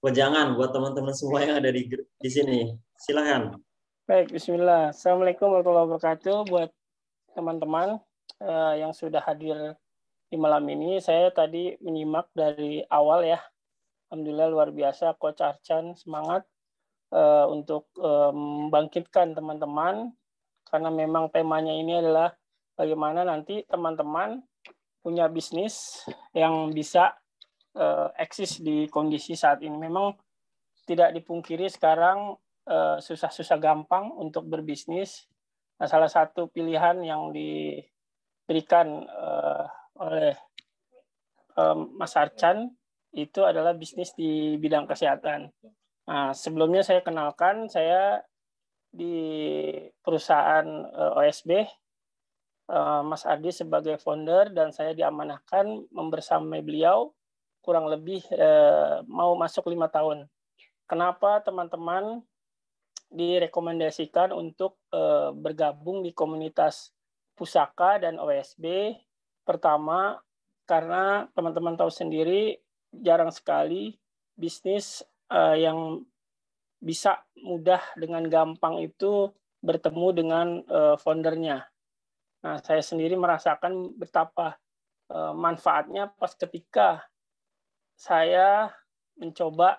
wejangan buat teman-teman semua yang ada di sini. Silahkan. Baik, bismillah. Assalamualaikum warahmatullahi wabarakatuh buat teman-teman yang sudah hadir di malam ini. Saya tadi menyimak dari awal ya. Alhamdulillah luar biasa Coach Arcan semangat untuk membangkitkan teman-teman, karena memang temanya ini adalah bagaimana nanti teman-teman punya bisnis yang bisa eksis di kondisi saat ini. Memang tidak dipungkiri sekarang susah-susah gampang untuk berbisnis. Nah, salah satu pilihan yang diberikan oleh Mas Arcan itu adalah bisnis di bidang kesehatan. Nah, sebelumnya saya kenalkan, saya di perusahaan OSB, Mas Ardi sebagai founder, dan saya diamanahkan membersamai beliau kurang lebih mau masuk 5 tahun. Kenapa teman-teman direkomendasikan untuk bergabung di komunitas Pusaka dan OSB? Pertama, karena teman-teman tahu sendiri, jarang sekali bisnis yang bisa mudah dengan gampang itu bertemu dengan foundernya. Nah, saya sendiri merasakan betapa manfaatnya pas ketika saya mencoba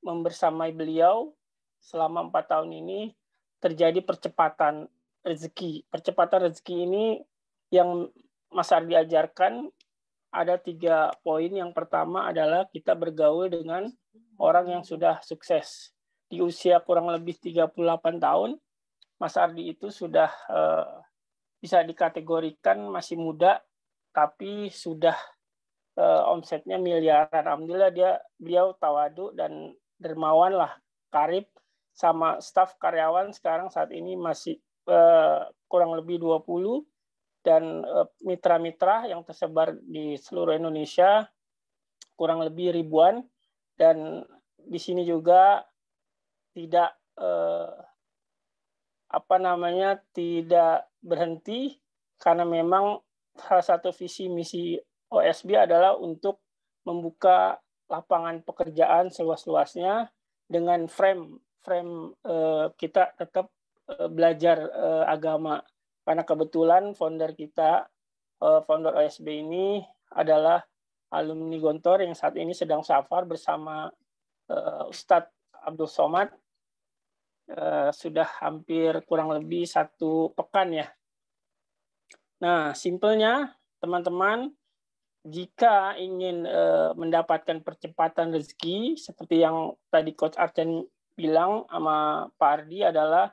membersamai beliau selama 4 tahun ini, terjadi percepatan rezeki. Percepatan rezeki ini yang Mas Ardi ajarkan ada 3 poin. Yang pertama adalah kita bergaul dengan orang yang sudah sukses. Di usia kurang lebih 38 tahun, Mas Ardi itu sudah bisa dikategorikan masih muda, tapi sudah omsetnya miliaran. Alhamdulillah beliau tawadu dan dermawan lah, karib, sama staf karyawan sekarang saat ini masih kurang lebih 20, dan mitra-mitra yang tersebar di seluruh Indonesia kurang lebih ribuan. Dan di sini juga tidak tidak berhenti, karena memang salah satu visi misi OSB adalah untuk membuka lapangan pekerjaan seluas-luasnya dengan frame kita tetap belajar agama. Karena kebetulan founder kita, founder OSB ini adalah alumni Gontor yang saat ini sedang safar bersama Ustadz Abdul Somad. Sudah hampir kurang lebih 1 pekan ya. Nah, simpelnya teman-teman, jika ingin mendapatkan percepatan rezeki, seperti yang tadi Coach Arcan bilang sama Pak Ardi, adalah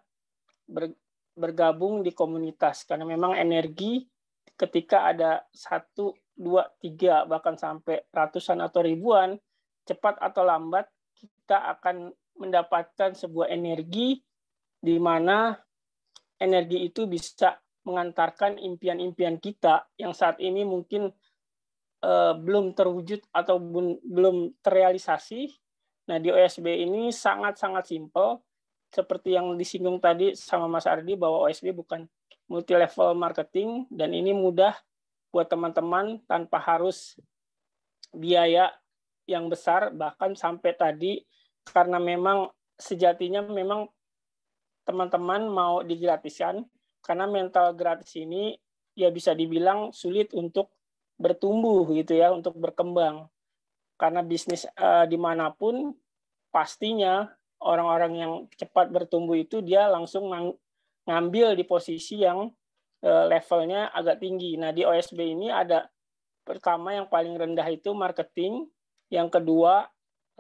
bergabung di komunitas. Karena memang energi ketika ada 1, 2, 3, bahkan sampai ratusan atau ribuan, cepat atau lambat kita akan mendapatkan sebuah energi di mana energi itu bisa mengantarkan impian-impian kita yang saat ini mungkin belum terwujud atau belum terrealisasi. Nah, di OSB ini sangat-sangat simpel, seperti yang disinggung tadi sama Mas Ardi, bahwa OSB bukan multi-level marketing, dan ini mudah buat teman-teman tanpa harus biaya yang besar, bahkan sampai tadi, karena memang sejatinya memang teman-teman mau digratiskan, karena mental gratis ini ya bisa dibilang sulit untuk bertumbuh gitu ya, untuk berkembang. Karena bisnis dimanapun pastinya orang-orang yang cepat bertumbuh itu dia langsung ngambil di posisi yang levelnya agak tinggi. Nah, di OSB ini ada pertama yang paling rendah itu marketing, yang kedua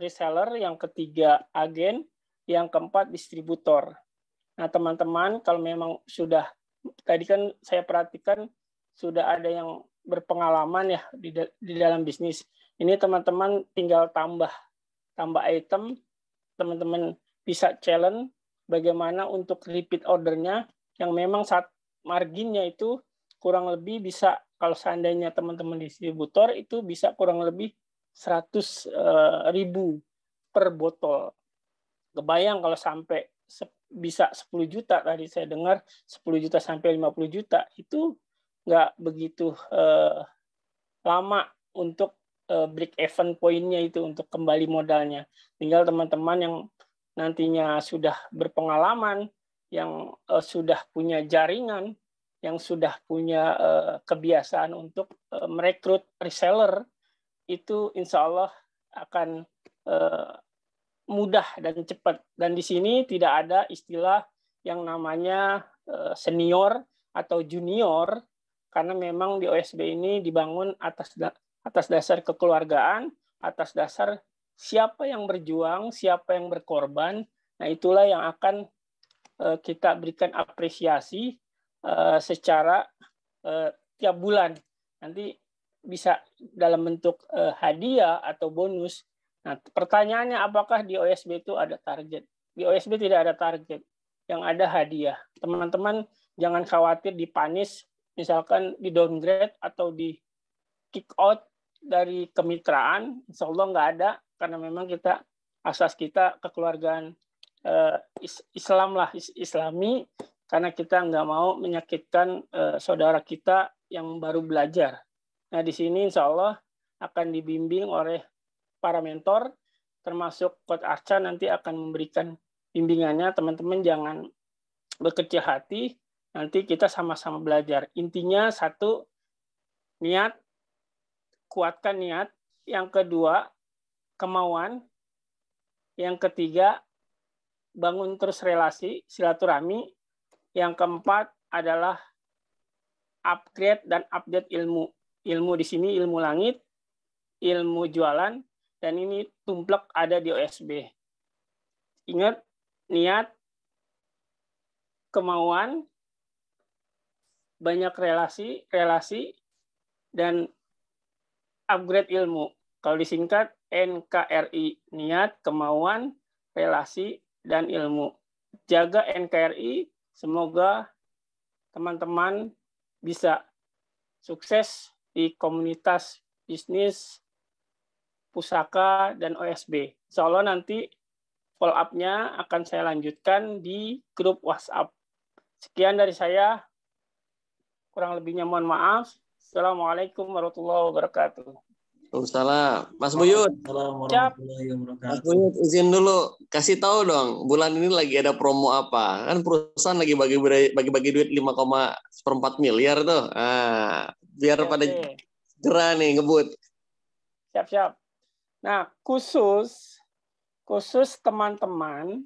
reseller, yang ketiga agen, yang keempat distributor. Nah, teman-teman kalau memang sudah, tadi kan saya perhatikan sudah ada yang berpengalaman ya di dalam bisnis. Ini teman-teman tinggal tambah item, teman-teman bisa challenge bagaimana untuk repeat ordernya yang memang saat marginnya itu kurang lebih bisa, kalau seandainya teman-teman distributor itu bisa kurang lebih 100.000 per botol. Kebayang kalau sampai bisa 10 juta, tadi saya dengar 10 juta sampai 50 juta, itu nggak begitu lama untuk break even poinnya itu, untuk kembali modalnya. Tinggal teman-teman yang nantinya sudah berpengalaman, yang sudah punya jaringan, yang sudah punya kebiasaan untuk merekrut reseller, itu insya Allah akan mudah dan cepat. Dan di sini tidak ada istilah yang namanya senior atau junior, karena memang di OSB ini dibangun atas atas dasar kekeluargaan, atas dasar siapa yang berjuang, siapa yang berkorban. Nah, itulah yang akan kita berikan apresiasi secara tiap bulan. Nanti bisa dalam bentuk hadiah atau bonus. Nah, pertanyaannya apakah di OSB itu ada target? Di OSB tidak ada target. Yang ada hadiah. Teman-teman jangan khawatir dipanis, misalkan di downgrade atau di kick out dari kemitraan. Insya Allah nggak ada, karena memang kita asas kita kekeluargaan Islam lah, Islami, karena kita nggak mau menyakitkan saudara kita yang baru belajar. Nah, di sini insya Allah akan dibimbing oleh para mentor, termasuk Coach Arca nanti akan memberikan bimbingannya. Teman-teman jangan berkecil hati, nanti kita sama-sama belajar. Intinya satu, niat, kuatkan niat. Yang kedua, kemauan. Yang ketiga, bangun terus relasi, silaturahmi. Yang keempat adalah upgrade dan update ilmu. Ilmu di sini ilmu langit, ilmu jualan, dan ini tumplek ada di OSB. Ingat, niat, kemauan, banyak relasi, dan upgrade ilmu. Kalau disingkat, NKRI, niat, kemauan, relasi, dan ilmu. Jaga NKRI, semoga teman-teman bisa sukses di komunitas bisnis, pusaka, dan OSB. Insya Allah nanti follow up-nya akan saya lanjutkan di grup WhatsApp. Sekian dari saya. Kurang lebihnya mohon maaf. Assalamualaikum warahmatullahi wabarakatuh. Waalaikumsalam. Mas Buyut. Mas Buyut, izin dulu. Kasih tahu dong, bulan ini lagi ada promo apa? Kan perusahaan lagi bagi-bagi duit 5,4 miliar tuh. Biar pada gerah nih ngebut. Siap-siap. Nah, khusus teman-teman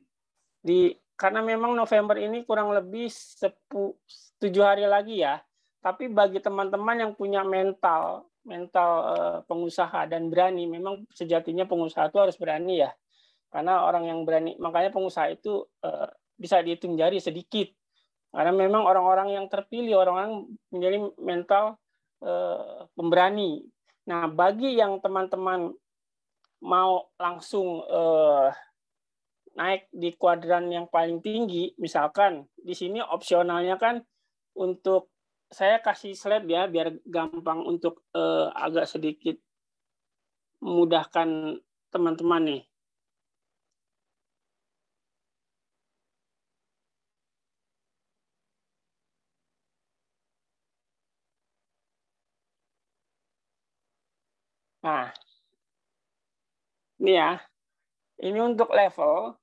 karena memang November ini kurang lebih 7 hari lagi ya. Tapi bagi teman-teman yang punya mental pengusaha dan berani, memang sejatinya pengusaha itu harus berani ya. Karena orang yang berani, makanya pengusaha itu bisa dihitung jari sedikit. Karena memang orang-orang yang terpilih, orang-orang menjadi mental pemberani. Nah, bagi yang teman-teman mau langsung naik di kuadran yang paling tinggi, misalkan di sini opsionalnya kan untuk, saya kasih slide ya biar gampang untuk agak sedikit memudahkan teman-teman nih. Nah, ini ya. Ini untuk level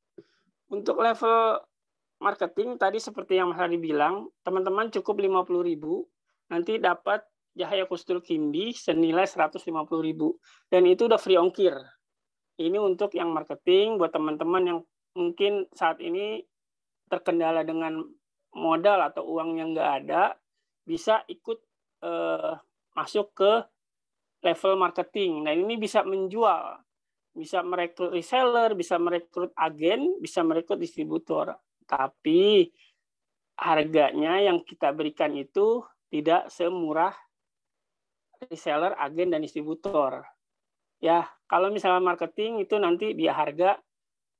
marketing tadi seperti yang Mas Hadi bilang, teman-teman cukup 50.000, nanti dapat Cahaya Kustul Kindi senilai 150.000, dan itu udah free ongkir. Ini untuk yang marketing buat teman-teman yang mungkin saat ini terkendala dengan modal atau uang yang nggak ada, bisa ikut masuk ke level marketing. Nah, ini bisa menjual, bisa merekrut reseller, bisa merekrut agen, bisa merekrut distributor. Tapi harganya yang kita berikan itu tidak semurah reseller, agen, dan distributor. Ya, kalau misalnya marketing itu nanti dia harga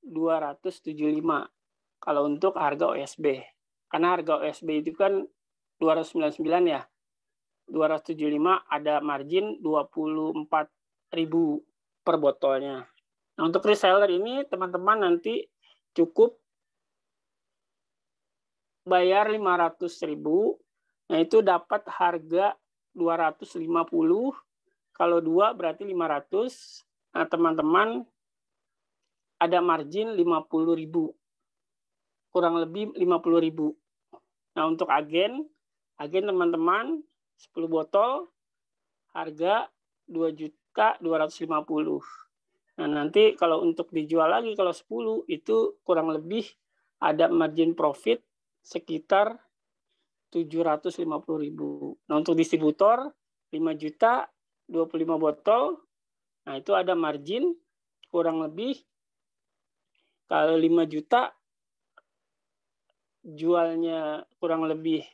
275. Kalau untuk harga OSB. Karena harga OSB itu kan 299 ya. 275 ada margin 24.000 per botolnya. Nah, untuk reseller ini teman-teman nanti cukup bayar 500.000. Nah, itu dapat harga 250. Kalau 2 berarti 500. Nah, teman-teman ada margin 50.000. Kurang lebih 50.000. Nah, untuk agen teman-teman 10 botol harga 2.250.000. Nah, nanti kalau untuk dijual lagi kalau 10 itu kurang lebih ada margin profit sekitar 750.000. Nah, untuk distributor 5 juta 25 botol. Nah, itu ada margin kurang lebih kalau 5 juta jualnya kurang lebih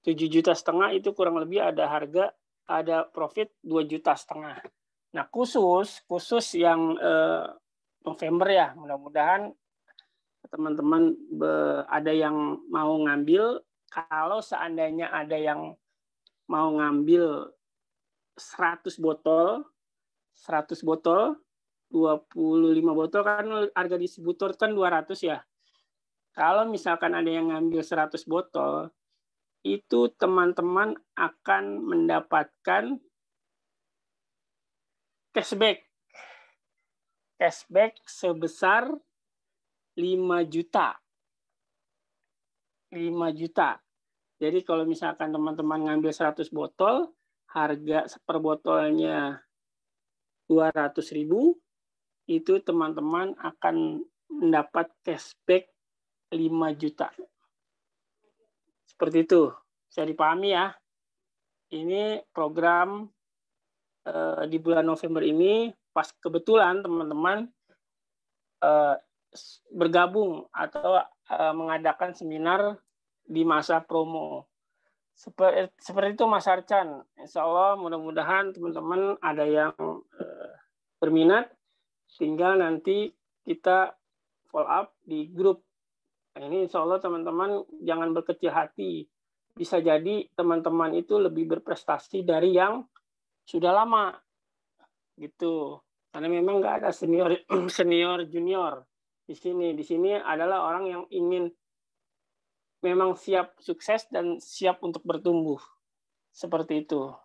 7,5 juta, itu kurang lebih ada profit 2,5 juta. Nah, khusus yang November ya, mudah-mudahan teman-teman ada yang mau ngambil. Kalau seandainya ada yang mau ngambil 100 botol, 25 botol kan harga distributor kan 200 ya. Kalau misalkan ada yang ngambil 100 botol, itu teman-teman akan mendapatkan cashback sebesar 5 juta. 5 juta. Jadi kalau misalkan teman-teman ngambil 100 botol, harga per botolnya 200.000, itu teman-teman akan mendapat cashback 5 juta. Seperti itu. Bisa dipahami ya. Ini program di bulan November ini pas kebetulan teman-teman bergabung atau mengadakan seminar di masa promo. Seperti itu Mas Arcan. Insya Allah mudah-mudahan teman-teman ada yang berminat, tinggal nanti kita follow up di grup. Nah, ini insya Allah teman-teman jangan berkecil hati. Bisa jadi teman-teman itu lebih berprestasi dari yang sudah lama. Gitu. Karena memang nggak ada senior junior di sini. Di sini adalah orang yang ingin memang siap sukses dan siap untuk bertumbuh. Seperti itu.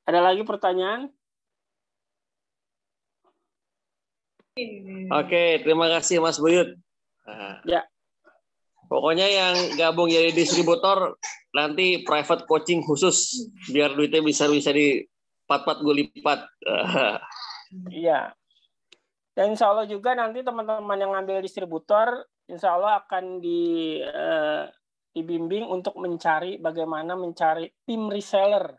Ada lagi pertanyaan? Oke, terima kasih Mas Buyut. Nah, ya. Pokoknya yang gabung jadi distributor nanti private coaching khusus biar duitnya bisa di 4 kali lipat. Iya. Dan insya Allah juga nanti teman-teman yang ngambil distributor, insya Allah akan dibimbing untuk bagaimana mencari tim reseller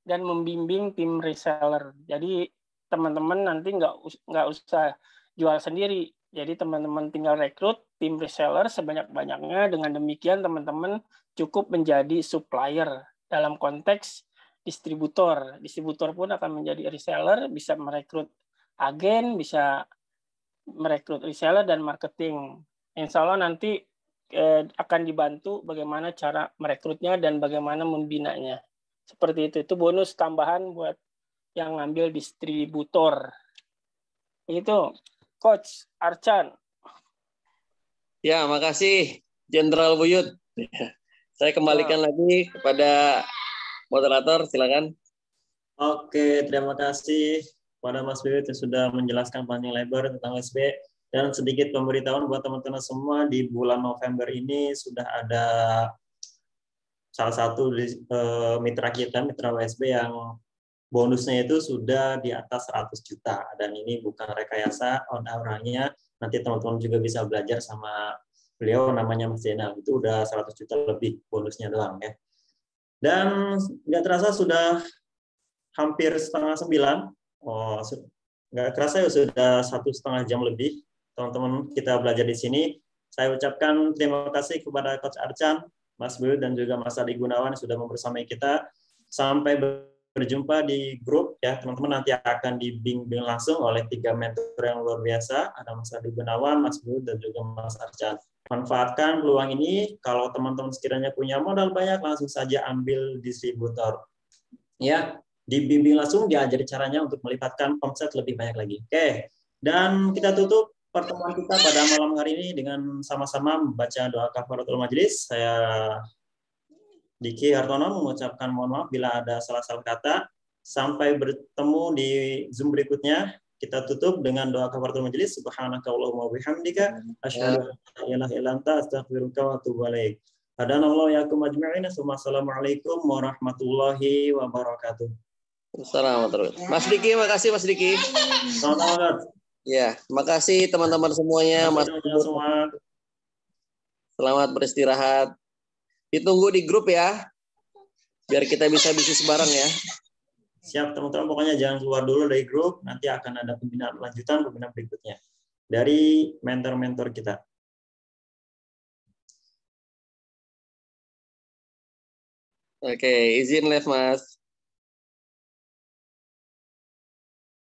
dan membimbing tim reseller. Jadi teman-teman nanti nggak usah jual sendiri. Jadi teman-teman tinggal rekrut tim reseller sebanyak-banyaknya. Dengan demikian teman-teman cukup menjadi supplier dalam konteks distributor. Distributor pun akan menjadi reseller, bisa merekrut agen, bisa merekrut reseller dan marketing. Insya Allah nanti akan dibantu bagaimana cara merekrutnya dan bagaimana membinanya. Seperti itu. Itu bonus tambahan buat yang ngambil distributor. Itu, Coach Arcan. Ya, makasih Jenderal Buyut. Saya kembalikan lagi kepada moderator, silakan. Oke, terima kasih kepada Mas Buyut yang sudah menjelaskan panjang lebar tentang OSB. Dan sedikit pemberitahuan buat teman-teman semua, di bulan November ini sudah ada salah satu mitra kita, mitra OSB yang bonusnya itu sudah di atas 100 juta. Dan ini bukan rekayasa, orangnya nanti teman-teman juga bisa belajar sama beliau, namanya Mas Zainal. Itu udah 100 juta lebih bonusnya doang ya. Dan nggak terasa sudah hampir 8:30. Oh, nggak terasa ya sudah 1,5 jam lebih teman-teman kita belajar di sini. Saya ucapkan terima kasih kepada Coach Arcan, Mas Buyut, dan juga Mas Adi Gunawan yang sudah membersamai kita. Sampai berjumpa di grup ya teman-teman, nanti akan dibimbing langsung oleh 3 mentor yang luar biasa, ada Mas Adi Gunawan, Mas Buyut, dan juga Mas Arcan. Manfaatkan peluang ini. Kalau teman-teman sekiranya punya modal banyak, langsung saja ambil distributor ya, dibimbing langsung, diajari caranya untuk melipatkan omset lebih banyak lagi. Oke, dan kita tutup pertemuan kita pada malam hari ini dengan sama-sama membaca doa kafaratul majelis. Saya Diki Hartono mengucapkan mohon maaf bila ada salah-salah kata. Sampai bertemu di Zoom berikutnya. Kita tutup dengan doa kafaratul majelis. Subhanaka Allahumma bihamdika asyhadu an la ilaha illa anta astaghfiruka wa atubu ilaik. Hadanallahu yakum ajma'in. Assalamualaikum warahmatullahi wabarakatuh. Assalamualaikum. Mas Diki, makasih Mas Diki. Selamat. Ya, makasih teman-teman semuanya. Mas semua. Selamat beristirahat. Ditunggu di grup ya, biar kita bisa bisnis bareng ya. Siap teman-teman, pokoknya jangan keluar dulu dari grup, nanti akan ada pembinaan lanjutan, pembinaan berikutnya dari mentor-mentor kita. Oke, izin live Mas.